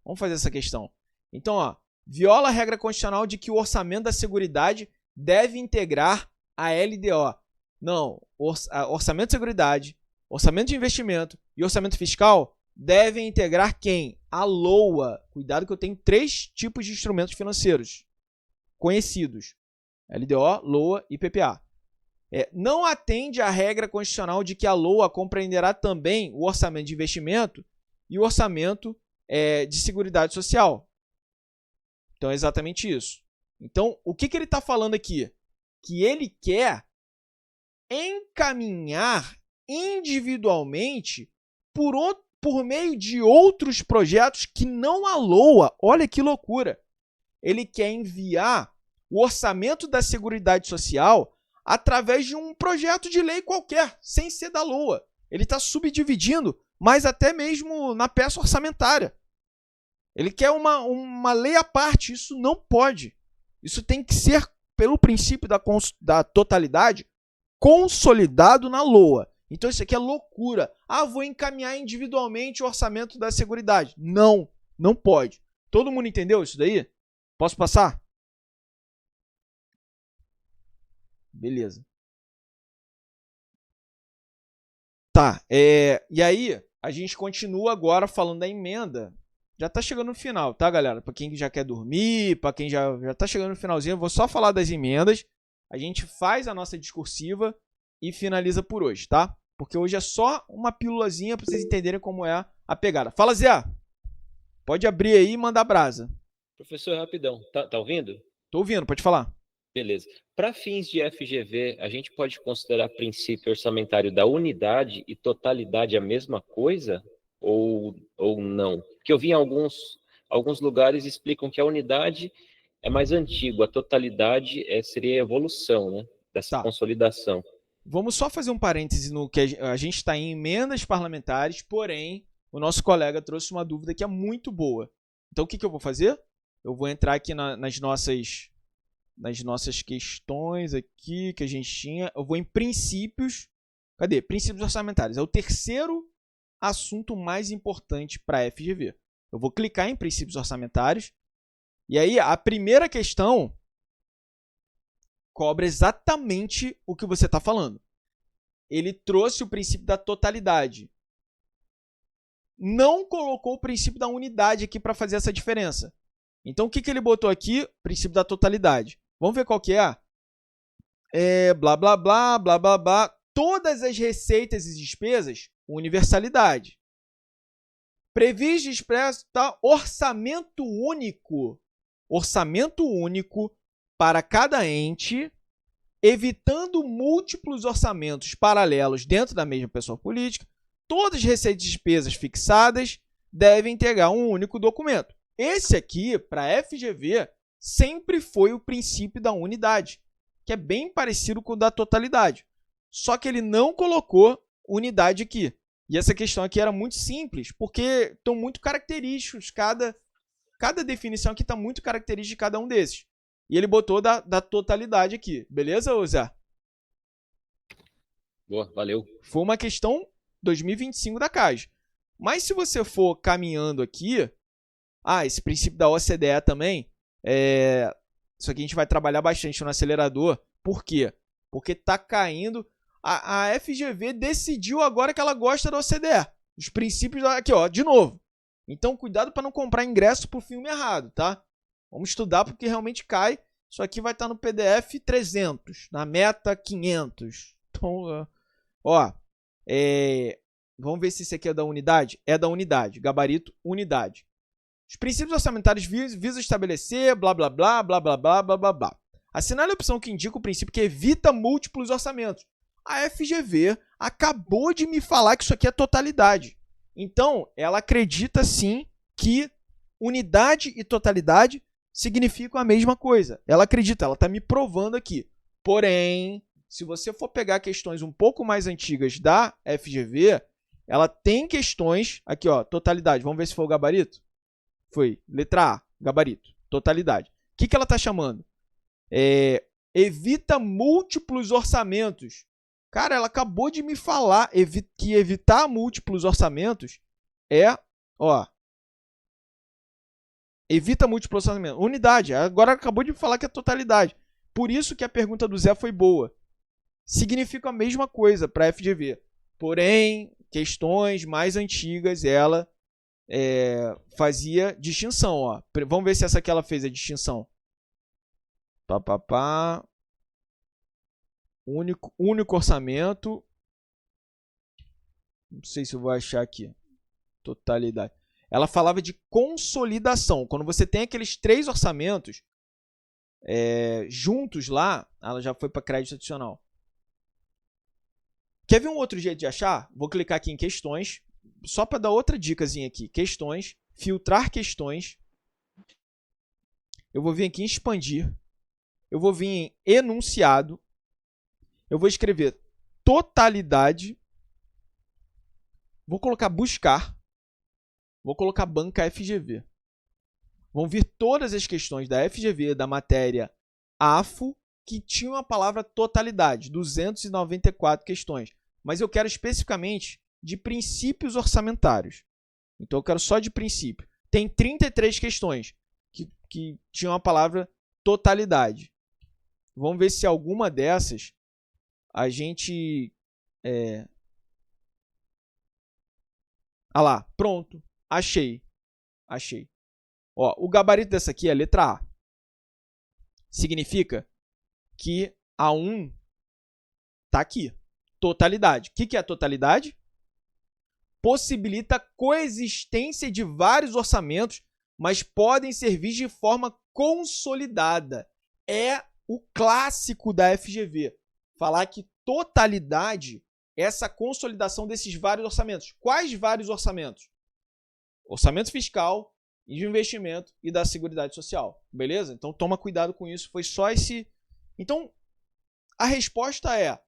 Vamos fazer essa questão. Então, ó, viola a regra constitucional de que o orçamento da Seguridade deve integrar a LDO. Não, orçamento de Seguridade, orçamento de investimento e orçamento fiscal devem integrar quem? A LOA. Cuidado que eu tenho 3 tipos de instrumentos financeiros conhecidos. LDO, LOA e PPA. Não atende à regra constitucional de que a LOA compreenderá também o orçamento de investimento e o orçamento de Seguridade Social. Então, é exatamente isso. Então, o que ele está falando aqui? Que ele quer encaminhar individualmente por meio de outros projetos que não a LOA. Olha que loucura! Ele quer enviar o orçamento da Seguridade Social através de um projeto de lei qualquer, sem ser da LOA. Ele está subdividindo, mas até mesmo na peça orçamentária. Ele quer uma lei à parte. Isso não pode. Isso tem que ser, pelo princípio da totalidade, consolidado na LOA. Então isso aqui é loucura. Vou encaminhar individualmente o orçamento da Seguridade. Não, não pode. Todo mundo entendeu isso daí? Posso passar? Beleza. Tá, e aí a gente continua agora falando da emenda. Já tá chegando no final, tá, galera? Para quem já quer dormir, para quem já tá chegando no finalzinho, eu vou só falar das emendas. A gente faz a nossa discursiva e finaliza por hoje, tá? Porque hoje é só uma pílulazinha para vocês entenderem como é a pegada. Fala, Zé! Pode abrir aí e mandar brasa. Professor, rapidão. Tá ouvindo? Tô ouvindo, pode falar. Beleza. Para fins de FGV, a gente pode considerar princípio orçamentário da unidade e totalidade a mesma coisa? Ou não? Porque eu vi em alguns lugares explicam que a unidade é mais antigo, a totalidade seria a evolução, né, dessa Tá. consolidação. Vamos só fazer um parêntese no que a gente está em emendas parlamentares, porém, o nosso colega trouxe uma dúvida que é muito boa. Então, o que eu vou fazer? Eu vou entrar aqui nas nossas questões aqui que a gente tinha. Eu vou em princípios. Cadê? Princípios orçamentários. É o terceiro assunto mais importante para a FGV. Eu vou clicar em princípios orçamentários. E aí, a primeira questão cobra exatamente o que você está falando. Ele trouxe o princípio da totalidade. Não colocou o princípio da unidade aqui para fazer essa diferença. Então, o que ele botou aqui? Princípio da totalidade. Vamos ver qual que é? Blá, blá, blá, blá, blá, blá. Todas as receitas e despesas, universalidade. Previsto e expresso, tá? Orçamento único. Orçamento único para cada ente, evitando múltiplos orçamentos paralelos dentro da mesma pessoa política. Todas as receitas e despesas fixadas devem integrar um único documento. Esse aqui, para a FGV, sempre foi o princípio da unidade, que é bem parecido com o da totalidade. Só que ele não colocou unidade aqui. E essa questão aqui era muito simples, porque estão muito característicos, cada definição aqui está muito característica de cada um desses. E ele botou da totalidade aqui. Beleza, Zé? Boa, valeu. Foi uma questão 2025 da CAGE. Mas se você for caminhando aqui... esse princípio da OCDE também, isso aqui a gente vai trabalhar bastante no acelerador. Por quê? Porque está caindo... A FGV decidiu agora que ela gosta da OCDE. Os princípios... Aqui, ó, de novo. Então, cuidado para não comprar ingresso para o filme errado, tá? Vamos estudar porque realmente cai. Isso aqui vai estar no PDF 300, na meta 500. Então, vamos ver se esse aqui é da unidade. É da unidade, gabarito, unidade. Os princípios orçamentários visam estabelecer, blá, blá, blá, blá, blá, blá, blá, blá, blá. Assinale a opção que indica o princípio que evita múltiplos orçamentos. A FGV acabou de me falar que isso aqui é totalidade. Então, ela acredita sim que unidade e totalidade significam a mesma coisa. Ela acredita, ela está me provando aqui. Porém, se você for pegar questões um pouco mais antigas da FGV, ela tem questões... Aqui, ó, totalidade. Vamos ver se foi o gabarito? Foi. Letra A, gabarito. Totalidade. O que ela está chamando? Evita múltiplos orçamentos. Cara, ela acabou de me falar que evitar múltiplos orçamentos evita múltiplos orçamentos. Unidade. Agora acabou de me falar que é totalidade. Por isso que a pergunta do Zé foi boa. Significa a mesma coisa para a FGV. Porém, questões mais antigas, ela fazia distinção. Ó. Vamos ver se essa aqui ela fez a distinção. Único orçamento. Não sei se eu vou achar aqui. Totalidade. Ela falava de consolidação. Quando você tem aqueles 3 orçamentos juntos lá, ela já foi para crédito adicional. Quer ver um outro jeito de achar? Vou clicar aqui em questões, só para dar outra dicasinha aqui. Questões, filtrar questões. Eu vou vir aqui em expandir. Eu vou vir em enunciado. Eu vou escrever totalidade. Vou colocar buscar. Vou colocar banca FGV. Vão vir todas as questões da FGV, da matéria AFO, que tinham a palavra totalidade, 294 questões. Mas eu quero especificamente de princípios orçamentários. Então eu quero só de princípio. Tem 33 questões que tinham a palavra totalidade. Vamos ver se alguma dessas a gente... lá, pronto. Achei. Ó, o gabarito dessa aqui é a letra A. Significa que a 1 está aqui. Totalidade. O que é a totalidade? Possibilita a coexistência de vários orçamentos, mas podem ser vistos de forma consolidada. É o clássico da FGV. Falar que totalidade é essa consolidação desses vários orçamentos. Quais vários orçamentos? Orçamento fiscal, de investimento e da Seguridade Social. Beleza? Então toma cuidado com isso. Foi só esse... Então, a resposta é...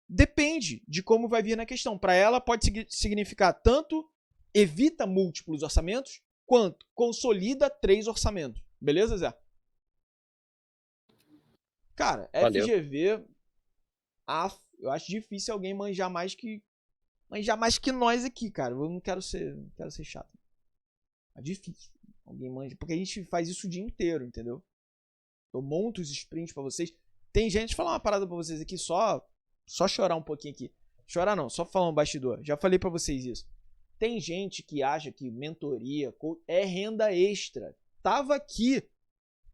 Depende de como vai vir na questão. Para ela pode significar tanto evita múltiplos orçamentos, quanto consolida 3 orçamentos. Beleza, Zé? Cara, Valeu. FGV, eu acho difícil alguém manjar mais que nós aqui, cara. Eu não quero ser chato. É difícil alguém manja, porque a gente faz isso o dia inteiro, entendeu? Eu monto os sprints pra vocês. Tem gente, falar uma parada pra vocês aqui, só chorar um pouquinho aqui. Chorar não, só falar um bastidor. Já falei pra vocês isso. Tem gente que acha que mentoria é renda extra. Tava aqui,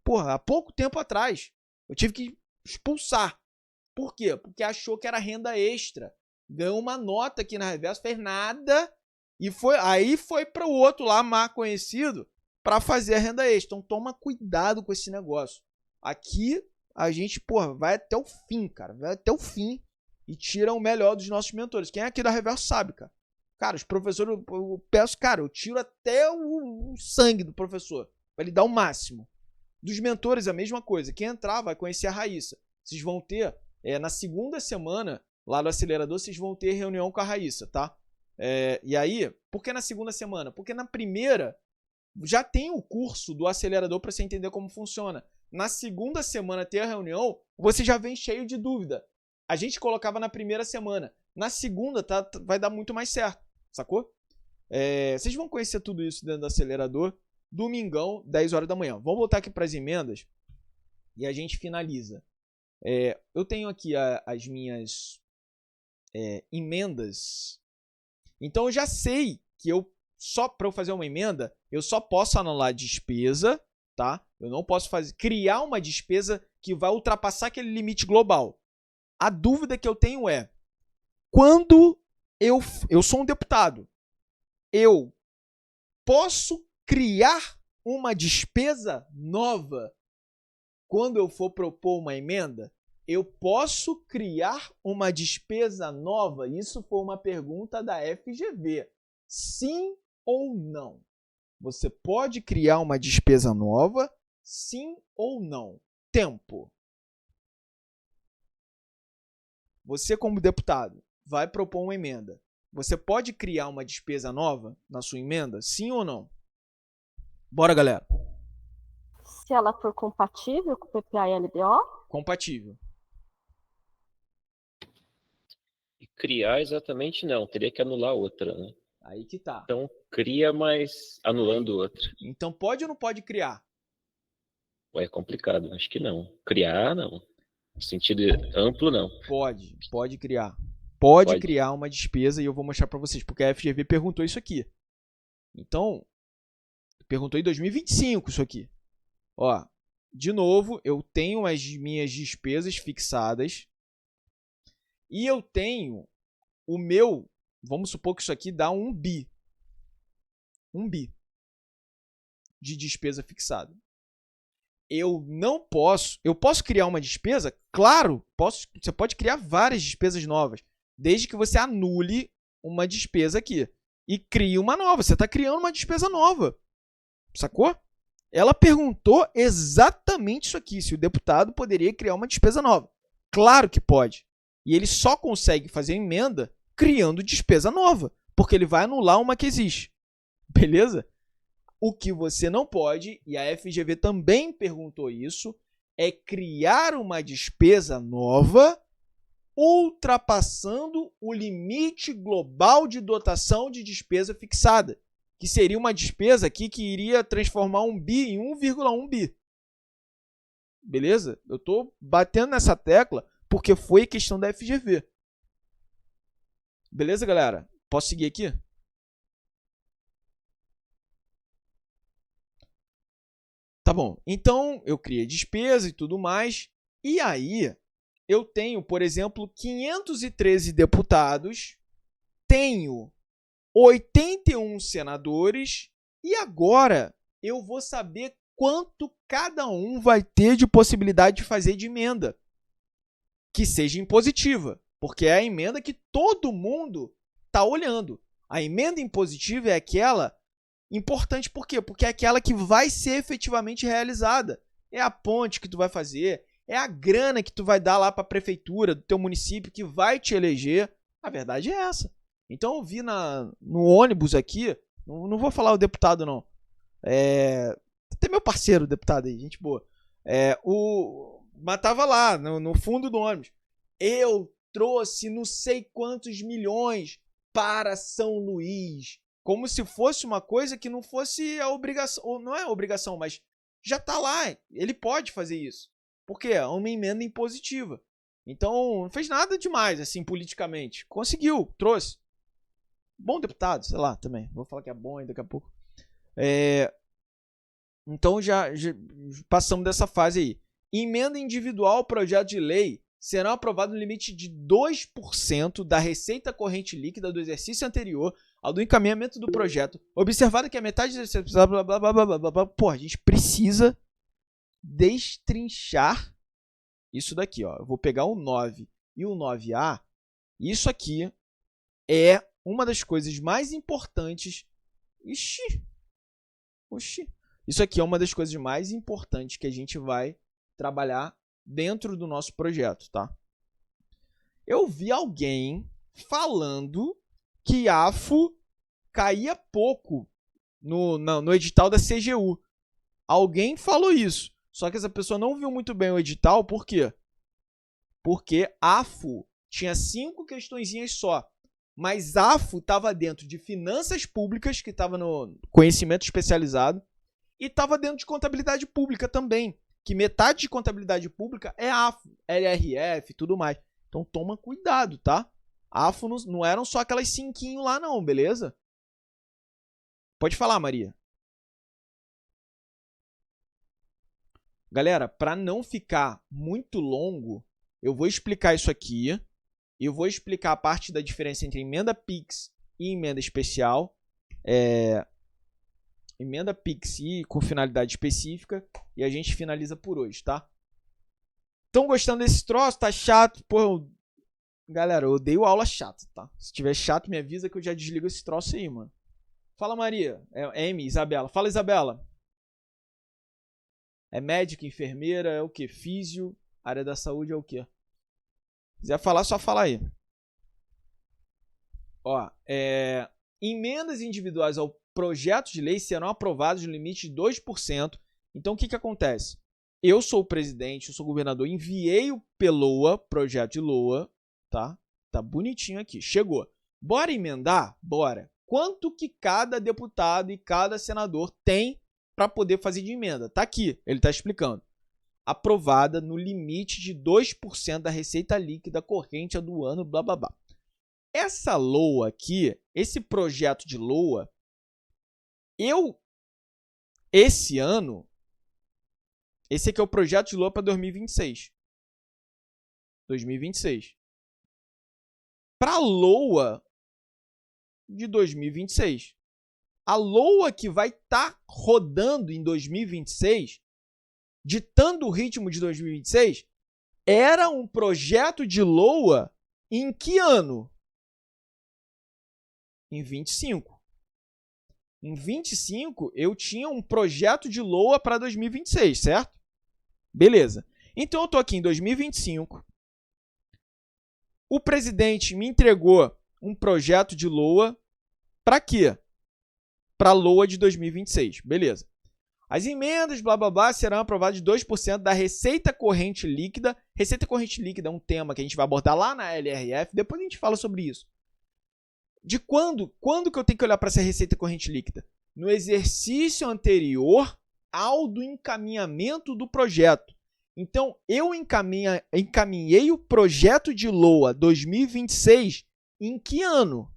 porra, há pouco tempo atrás. Eu tive que expulsar. Por quê? Porque achou que era renda extra. Ganhou uma nota aqui na Reverso, fez nada. E aí foi para o outro lá, mal conhecido, para fazer a renda extra. Então toma cuidado com esse negócio. Aqui a gente, porra, vai até o fim, cara. Vai até o fim e tira o melhor dos nossos mentores. Quem é aqui da Reverso sabe, cara. Cara, os professores, eu peço, cara, eu tiro até o sangue do professor, para ele dar o máximo. Dos mentores, a mesma coisa. Quem entrar vai conhecer a Raíssa. Vocês vão ter, na segunda semana, lá do acelerador, vocês vão ter reunião com a Raíssa, tá? E aí, por que na segunda semana? Porque na primeira, já tem o curso do acelerador para você entender como funciona. Na segunda semana, ter a reunião, você já vem cheio de dúvida. A gente colocava na primeira semana. Na segunda, vai dar muito mais certo, sacou? Vocês vão conhecer tudo isso dentro do acelerador. Domingão, 10 horas da manhã. Vamos voltar aqui para as emendas e a gente finaliza. Eu tenho aqui as minhas emendas. Então eu já sei que para eu fazer uma emenda, eu só posso anular despesa, tá? Eu não posso criar uma despesa que vai ultrapassar aquele limite global. A dúvida que eu tenho é, quando eu sou um deputado, eu posso criar uma despesa nova quando eu for propor uma emenda? Eu posso criar uma despesa nova? Isso foi uma pergunta da FGV. Sim ou não? Você pode criar uma despesa nova? Sim ou não? Tempo. Você, como deputado, vai propor uma emenda. Você pode criar uma despesa nova na sua emenda? Sim ou não? Bora, galera. Se ela for compatível com o PPA e LDO? Compatível. E criar exatamente não, teria que anular outra, né? Aí que tá. Então cria, mas anulando outra. Então pode ou não pode criar? Ué, é complicado, acho que não. Criar, não. No sentido amplo, não. Pode criar. Pode criar uma despesa e eu vou mostrar para vocês, porque a FGV perguntou isso aqui. Então, perguntou em 2025 isso aqui. Ó, de novo, eu tenho as minhas despesas fixadas e eu tenho o meu, vamos supor que isso aqui dá 1 bi. 1 bi de despesa fixada. Eu posso criar uma despesa? Claro, você pode criar várias despesas novas, desde que você anule uma despesa aqui e crie uma nova. Você está criando uma despesa nova, sacou? Ela perguntou exatamente isso aqui, se o deputado poderia criar uma despesa nova. Claro que pode. E ele só consegue fazer emenda criando despesa nova, porque ele vai anular uma que existe. Beleza? O que você não pode, e a FGV também perguntou isso, é criar uma despesa nova ultrapassando o limite global de dotação de despesa fixada, que seria uma despesa aqui que iria transformar 1 bi em 1,1 bi. Beleza? Eu estou batendo nessa tecla porque foi questão da FGV. Beleza, galera? Posso seguir aqui? Tá bom, então eu criei despesa e tudo mais, e aí eu tenho, por exemplo, 513 deputados, tenho 81 senadores, e agora eu vou saber quanto cada um vai ter de possibilidade de fazer de emenda que seja impositiva, porque é a emenda que todo mundo está olhando. A emenda impositiva é aquela importante, por quê? Porque é aquela que vai ser efetivamente realizada. É a ponte que tu vai fazer, é a grana que tu vai dar lá para a prefeitura do teu município que vai te eleger. A verdade é essa. Então eu vi no ônibus aqui, não vou falar o deputado não, até meu parceiro o deputado aí, gente boa, mas tava lá no fundo do ônibus. Eu trouxe não sei quantos milhões para São Luís. Como se fosse uma coisa que não fosse a obrigação, ou não é a obrigação, mas já tá lá. Ele pode fazer isso. Por quê? É uma emenda impositiva. Então, não fez nada demais, assim, politicamente. Conseguiu, trouxe. Bom deputado, sei lá, também. Vou falar que é bom aí daqui a pouco. Então, já passamos dessa fase aí. Emenda individual ao projeto de lei será aprovado no limite de 2% da receita corrente líquida do exercício anterior ao do encaminhamento do projeto, observado que a metade... Pô, a gente precisa destrinchar isso daqui, ó. Eu vou pegar o 9 e o 9A. Isso aqui é uma das coisas mais importantes... Isso aqui é uma das coisas mais importantes que a gente vai trabalhar dentro do nosso projeto, tá? Eu vi alguém falando que AFO caía pouco no edital da CGU. Alguém falou isso. Só que essa pessoa não viu muito bem o edital, por quê? Porque AFO tinha 5 questõezinhas só. Mas AFO estava dentro de finanças públicas, que estava no conhecimento especializado, e estava dentro de contabilidade pública também, que metade de contabilidade pública é AFO, LRF e tudo mais. Então toma cuidado, tá? AFO não eram só aquelas 5 lá não, beleza? Pode falar, Maria. Galera, para não ficar muito longo, eu vou explicar isso aqui. Eu vou explicar a parte da diferença entre emenda PIX e emenda especial. Emenda PIX e com finalidade específica. E a gente finaliza por hoje, tá? Estão gostando desse troço? Tá chato? Pô, galera, eu odeio aula chata, tá? Se tiver chato, me avisa que eu já desligo esse troço aí, mano. Fala, Maria. Isabela. Fala, Isabela. É médica, enfermeira, é o quê? Físio, área da saúde é o quê? Se quiser falar, só fala aí. Ó, emendas individuais ao projeto de lei serão aprovadas no limite de 2%. Então, o que acontece? Eu sou o presidente, eu sou o governador, enviei o PELOA, projeto de LOA, tá? Tá bonitinho aqui, chegou. Bora emendar? Bora. Quanto que cada deputado e cada senador tem para poder fazer de emenda? Tá aqui, ele tá explicando. Aprovada no limite de 2% da receita líquida corrente do ano, blá blá blá. Essa LOA aqui, esse projeto de LOA, esse ano, esse aqui é o projeto de LOA para 2026. 2026. Para a LOA de 2026. A LOA que vai estar rodando em 2026, ditando o ritmo de 2026, era um projeto de LOA em que ano? Em 25. Em 25, eu tinha um projeto de LOA para 2026, certo? Beleza. Então, eu estou aqui em 2025. O presidente me entregou um projeto de LOA para quê? Para a LOA de 2026. Beleza. As emendas, blá, blá, blá, serão aprovadas de 2% da receita corrente líquida. Receita corrente líquida é um tema que a gente vai abordar lá na LRF. Depois a gente fala sobre isso. De quando que eu tenho que olhar para essa receita corrente líquida? No exercício anterior ao do encaminhamento do projeto. Então, eu encaminhei o projeto de LOA 2026 em que ano?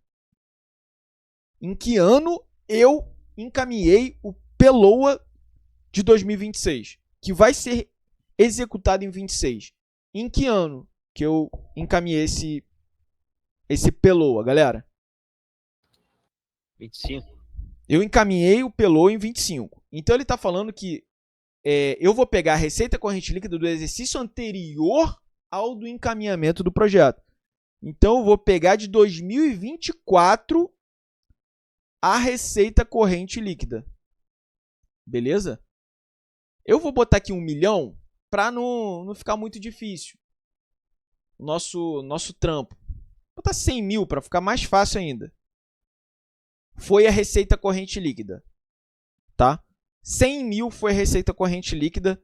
Em que ano eu encaminhei o PELOA de 2026? Que vai ser executado em 26. Em que ano que eu encaminhei esse PELOA, galera? 25. Eu encaminhei o PELOA em 25. Então, ele está falando que eu vou pegar a receita corrente líquida do exercício anterior ao do encaminhamento do projeto. Então, eu vou pegar de 2024 a receita corrente líquida. Beleza? Eu vou botar aqui 1 milhão para não ficar muito difícil. Nosso trampo. Vou botar 100 mil para ficar mais fácil ainda. Foi a receita corrente líquida. Tá? 100 mil foi a receita corrente líquida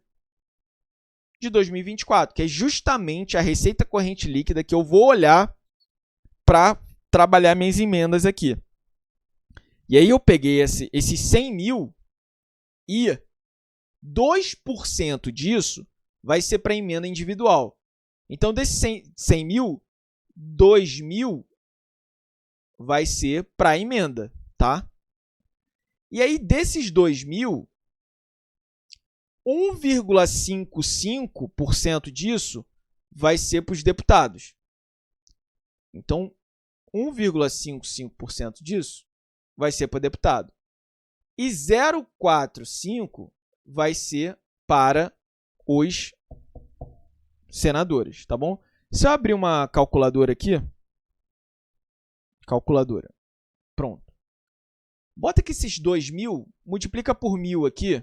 de 2024, que é justamente a receita corrente líquida que eu vou olhar para trabalhar minhas emendas aqui. E aí eu peguei esses 100 mil e 2% disso vai ser para emenda individual. Então, desses 100 mil, 2 mil vai ser para emenda, tá? E aí, desses 2 mil, 1,55% disso vai ser para os deputados. Então, 1,55% disso vai ser para deputado. E 0,45% vai ser para os senadores, tá bom? Se eu abrir uma calculadora aqui, calculadora, pronto. Bota aqui esses 2 mil, multiplica por 1.000 aqui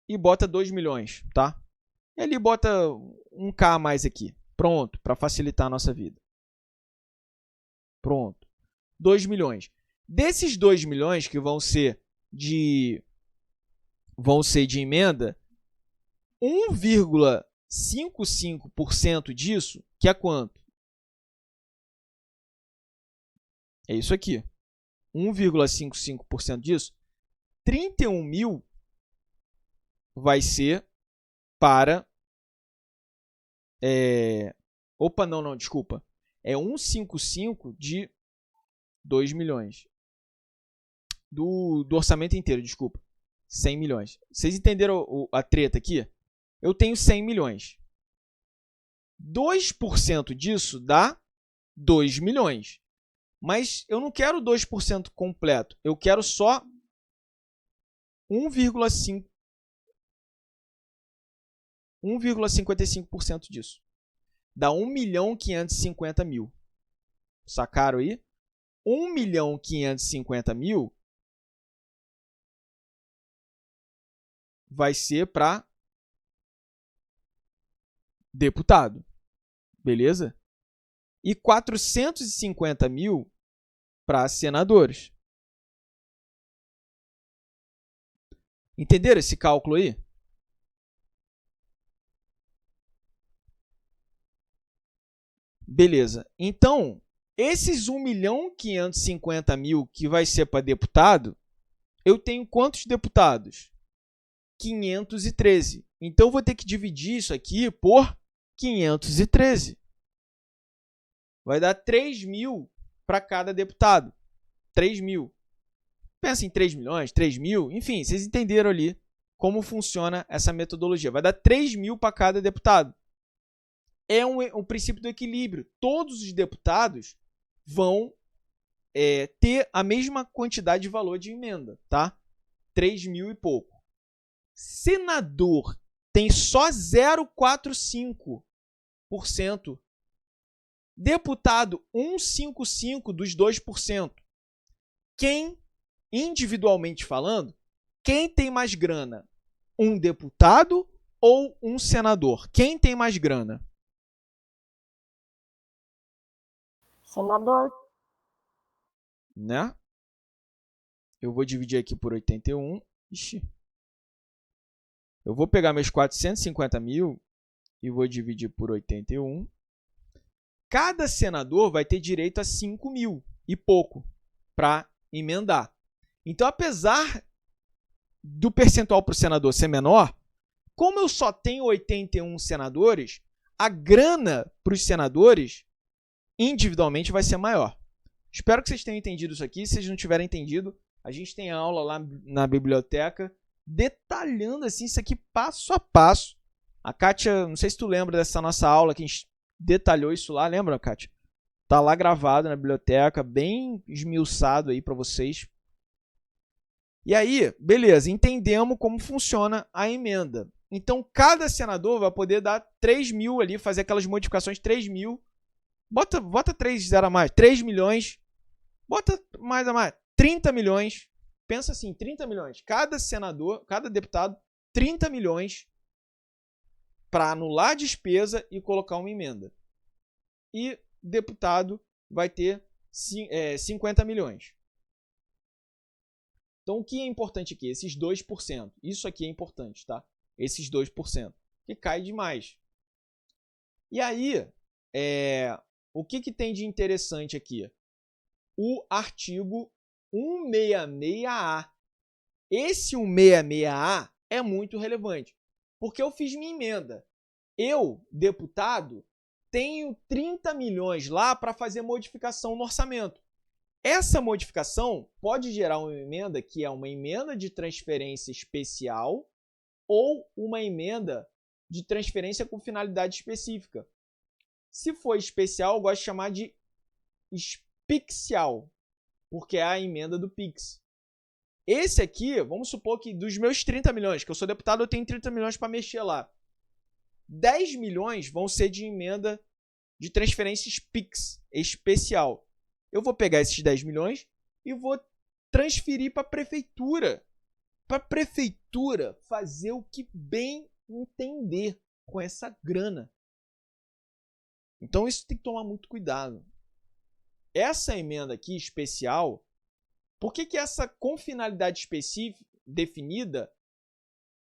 e bota 2 milhões, tá? E ali bota 1K a mais aqui. Pronto, para facilitar a nossa vida. Pronto. 2 milhões. Desses 2 milhões que vão ser de emenda, 1,55% disso, que é quanto? É isso aqui. 1,55% disso, 31 mil vai ser para... Opa, não, desculpa. É 1,55 de 2 milhões. Do orçamento inteiro, desculpa. 100 milhões. Vocês entenderam a treta aqui? Eu tenho 100 milhões. 2% disso dá 2 milhões. Mas eu não quero 2% completo. Eu quero só 1,55% disso. Dá 1.550.000. Sacaram aí? 1.550.000 vai ser para deputado. Beleza? E 450.000 para senadores. Entenderam esse cálculo aí? Beleza. Então, esses 1.550.000 que vai ser para deputado, eu tenho quantos deputados? 513. Então, eu vou ter que dividir isso aqui por 513. Vai dar 3 mil para cada deputado. 3 mil. Pensa em 3 milhões, 3 mil, enfim, vocês entenderam ali como funciona essa metodologia. Vai dar 3 mil para cada deputado. É um princípio do equilíbrio. Todos os deputados vão ter a mesma quantidade de valor de emenda, tá? 3 mil e pouco. Senador tem só 0,45%. Deputado, 1,55% dos 2%. Quem, individualmente falando, quem tem mais grana? Um deputado ou um senador? Quem tem mais grana? Senador. Né? Eu vou dividir aqui por 81. Ixi. Eu vou pegar meus 450.000 e vou dividir por 81. Cada senador vai ter direito a 5 mil e pouco para emendar. Então, apesar do percentual para o senador ser menor, como eu só tenho 81 senadores, a grana para os senadores individualmente vai ser maior. Espero que vocês tenham entendido isso aqui. Se vocês não tiverem entendido, a gente tem aula lá na biblioteca detalhando assim isso aqui passo a passo. A Kátia, não sei se tu lembra dessa nossa aula que a gente detalhou isso lá, lembra, Kátia? Tá lá gravado na biblioteca, bem esmiuçado aí para vocês. E aí, beleza, entendemos como funciona a emenda. Então, cada senador vai poder dar 3 mil ali, fazer aquelas modificações, 3 mil. Bota 3 zero a mais, 3 milhões. Bota mais a mais, 30 milhões. Pensa assim, 30 milhões. Cada senador, cada deputado, 30 milhões para anular a despesa e colocar uma emenda. E deputado vai ter 50 milhões. Então, o que é importante aqui? Esses 2%. Isso aqui é importante, tá? Esses 2%. Que cai demais. E aí, o que tem de interessante aqui? O artigo 166A. Esse 166A é muito relevante, porque eu fiz minha emenda. Eu, deputado, tenho 30 milhões lá para fazer modificação no orçamento. Essa modificação pode gerar uma emenda que é uma emenda de transferência especial ou uma emenda de transferência com finalidade específica. Se for especial, eu gosto de chamar de espixial, porque é a emenda do PIX. Esse aqui, vamos supor que dos meus 30 milhões, que eu sou deputado, eu tenho 30 milhões para mexer lá. 10 milhões vão ser de emenda de transferências PIX especial. Eu vou pegar esses 10 milhões e vou transferir para a prefeitura. Para a prefeitura fazer o que bem entender com essa grana. Então isso tem que tomar muito cuidado. Essa emenda aqui, especial, por que essa com finalidade específica definida,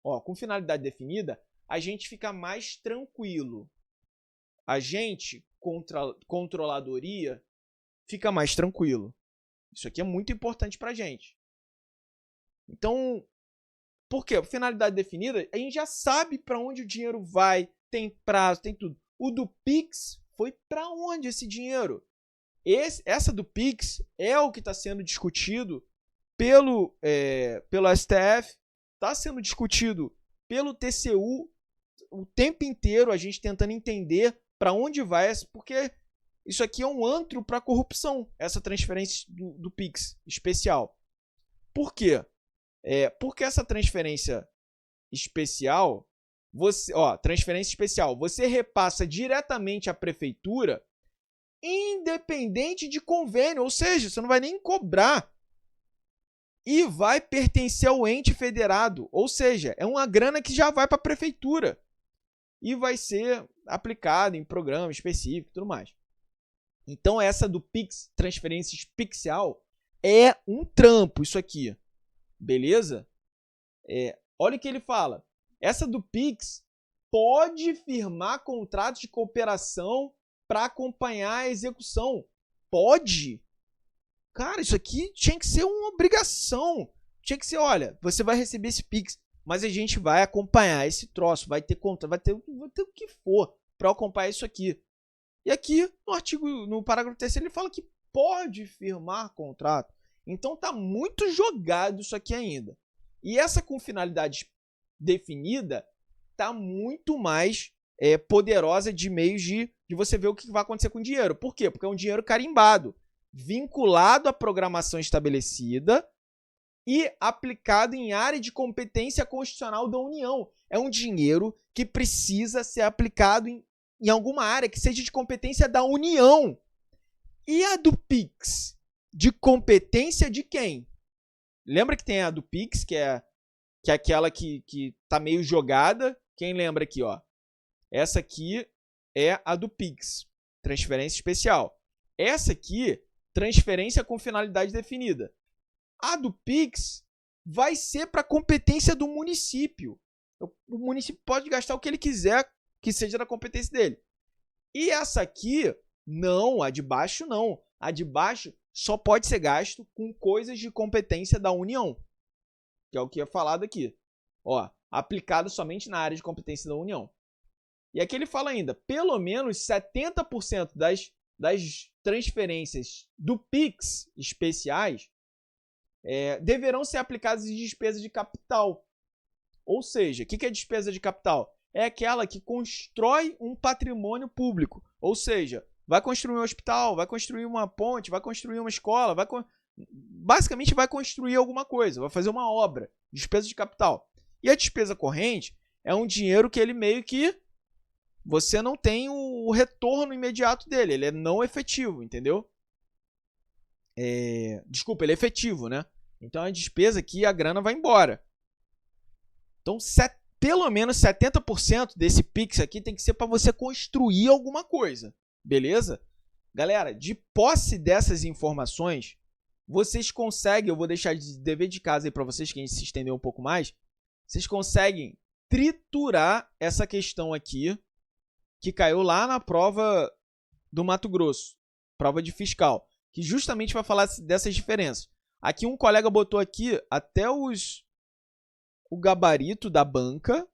com finalidade definida, a gente fica mais tranquilo. A gente, controladoria, fica mais tranquilo. Isso aqui é muito importante para a gente. Então, por quê? Finalidade definida, a gente já sabe para onde o dinheiro vai, tem prazo, tem tudo. O do PIX foi para onde esse dinheiro? Essa do PIX é o que está sendo discutido pelo STF, está sendo discutido pelo TCU o tempo inteiro, a gente tentando entender para onde vai, porque isso aqui é um antro para corrupção, essa transferência do PIX especial. Por quê? Porque essa transferência especial, transferência especial, você repassa diretamente à prefeitura, independente de convênio, ou seja, você não vai nem cobrar. E vai pertencer ao ente federado, ou seja, é uma grana que já vai para a prefeitura e vai ser aplicada em programa específico e tudo mais. Então essa do PIX, transferência especial, é um trampo isso aqui, beleza? Olha o que ele fala. Essa do PIX pode firmar contratos de cooperação para acompanhar a execução. Pode? Cara, isso aqui tinha que ser uma obrigação. Tinha que ser, olha, você vai receber esse PIX, mas a gente vai acompanhar esse troço, vai ter conta, vai ter o que for para acompanhar isso aqui. E aqui no parágrafo 3º, ele fala que pode firmar contrato. Então tá muito jogado isso aqui ainda. E essa com finalidade definida tá muito mais poderosa de meios de você ver o que vai acontecer com o dinheiro. Por quê? Porque é um dinheiro carimbado, vinculado à programação estabelecida e aplicado em área de competência constitucional da União. É um dinheiro que precisa ser aplicado em alguma área que seja de competência da União. E a do PIX? De competência de quem? Lembra que tem a do PIX, que é aquela que tá meio jogada? Quem lembra aqui, ó? Essa aqui é a do PIX, transferência especial. Essa aqui, transferência com finalidade definida. A do PIX vai ser para competência do município. O município pode gastar o que ele quiser, que seja da competência dele. E essa aqui, não, a de baixo não. A de baixo só pode ser gasto com coisas de competência da União, que é o que é falado aqui. Aplicado somente na área de competência da União. E aqui ele fala ainda, pelo menos 70% das transferências do PIX especiais deverão ser aplicadas em despesas de capital. Ou seja, o que é despesa de capital? É aquela que constrói um patrimônio público. Ou seja, vai construir um hospital, vai construir uma ponte, vai construir uma escola, basicamente vai construir alguma coisa, vai fazer uma obra, despesa de capital. E a despesa corrente é um dinheiro que ele meio que você não tem o retorno imediato dele, ele é não efetivo, entendeu? Desculpa, ele é efetivo, né? Então a despesa aqui, a grana vai embora. Então pelo menos 70% desse Pix aqui tem que ser para você construir alguma coisa, beleza? Galera, de posse dessas informações, vocês conseguem, eu vou deixar de dever de casa aí para vocês, que a gente se estender um pouco mais, vocês conseguem triturar essa questão aqui, que caiu lá na prova do Mato Grosso, prova de fiscal, que justamente vai falar dessas diferenças. Aqui um colega botou aqui até o gabarito da banca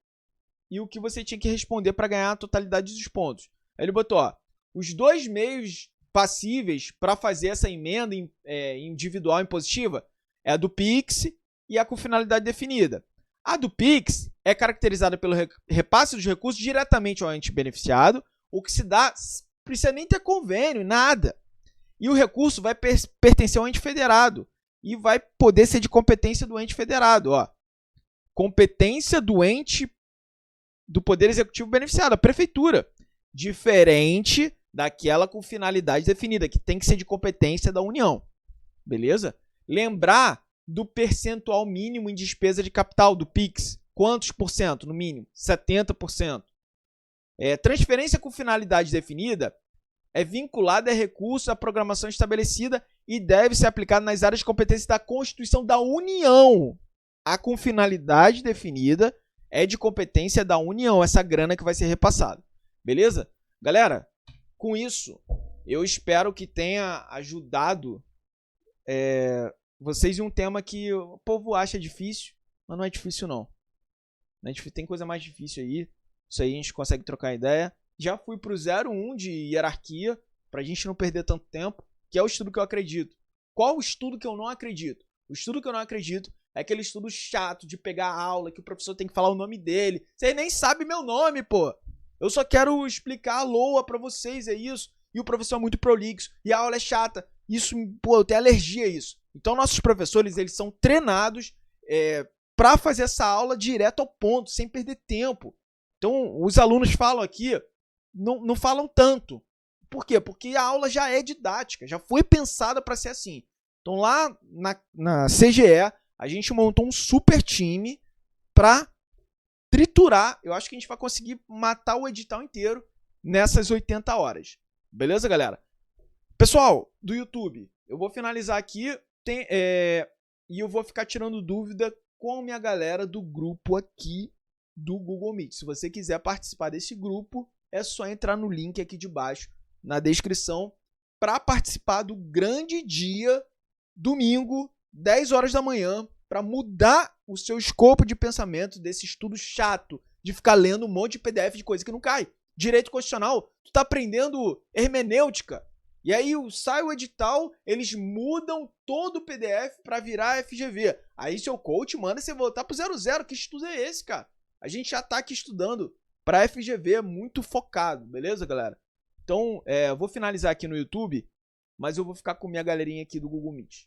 e o que você tinha que responder para ganhar a totalidade dos pontos. Aí ele botou, ó, os dois meios passíveis para fazer essa emenda individual impositiva é a do Pix e a com finalidade definida. A do Pix é caracterizada pelo repasse dos recursos diretamente ao ente beneficiado, o que se dá, precisa nem ter convênio, nada. E o recurso vai pertencer ao ente federado e vai poder ser de competência do ente federado. Ó. Competência do ente do Poder Executivo beneficiado, a prefeitura. Diferente daquela com finalidade definida, que tem que ser de competência da União. Beleza? Lembrar do percentual mínimo em despesa de capital do Pix. Quantos por cento no mínimo? 70%. Transferência com finalidade definida é vinculada a recurso à programação estabelecida e deve ser aplicada nas áreas de competência da Constituição da União. A com finalidade definida é de competência da União, essa grana que vai ser repassada. Beleza? Galera, com isso, eu espero que tenha ajudado vocês em um tema que o povo acha difícil, mas não é difícil não. Tem coisa mais difícil aí, isso aí a gente consegue trocar ideia. Já fui para o 01 de hierarquia, para a gente não perder tanto tempo, que é o estudo que eu acredito. Qual o estudo que eu não acredito? O estudo que eu não acredito é aquele estudo chato de pegar a aula, que o professor tem que falar o nome dele. Vocês nem sabem meu nome, pô. Eu só quero explicar a LOA para vocês, é isso. E o professor é muito prolixo, e a aula é chata. Isso, pô, eu tenho alergia a isso. Então, nossos professores, eles são treinados para fazer essa aula direto ao ponto, sem perder tempo. Então, os alunos falam aqui, não falam tanto. Por quê? Porque a aula já é didática, já foi pensada para ser assim. Então, lá na CGE, a gente montou um super time para triturar. Eu acho que a gente vai conseguir matar o edital inteiro nessas 80 horas. Beleza, galera? Pessoal do YouTube, eu vou finalizar aqui e eu vou ficar tirando dúvida com a minha galera do grupo aqui do Google Meet. Se você quiser participar desse grupo, é só entrar no link aqui de baixo, na descrição, para participar do grande dia, domingo, 10 horas da manhã, para mudar o seu escopo de pensamento desse estudo chato de ficar lendo um monte de PDF de coisa que não cai. Direito constitucional, tu tá aprendendo hermenêutica, e aí sai o edital, eles mudam todo o PDF para virar FGV. Aí seu coach manda você voltar pro 00. Que estudo é esse, cara? A gente já tá aqui estudando para FGV muito focado, beleza, galera? Então, eu vou finalizar aqui no YouTube, mas eu vou ficar com minha galerinha aqui do Google Meet.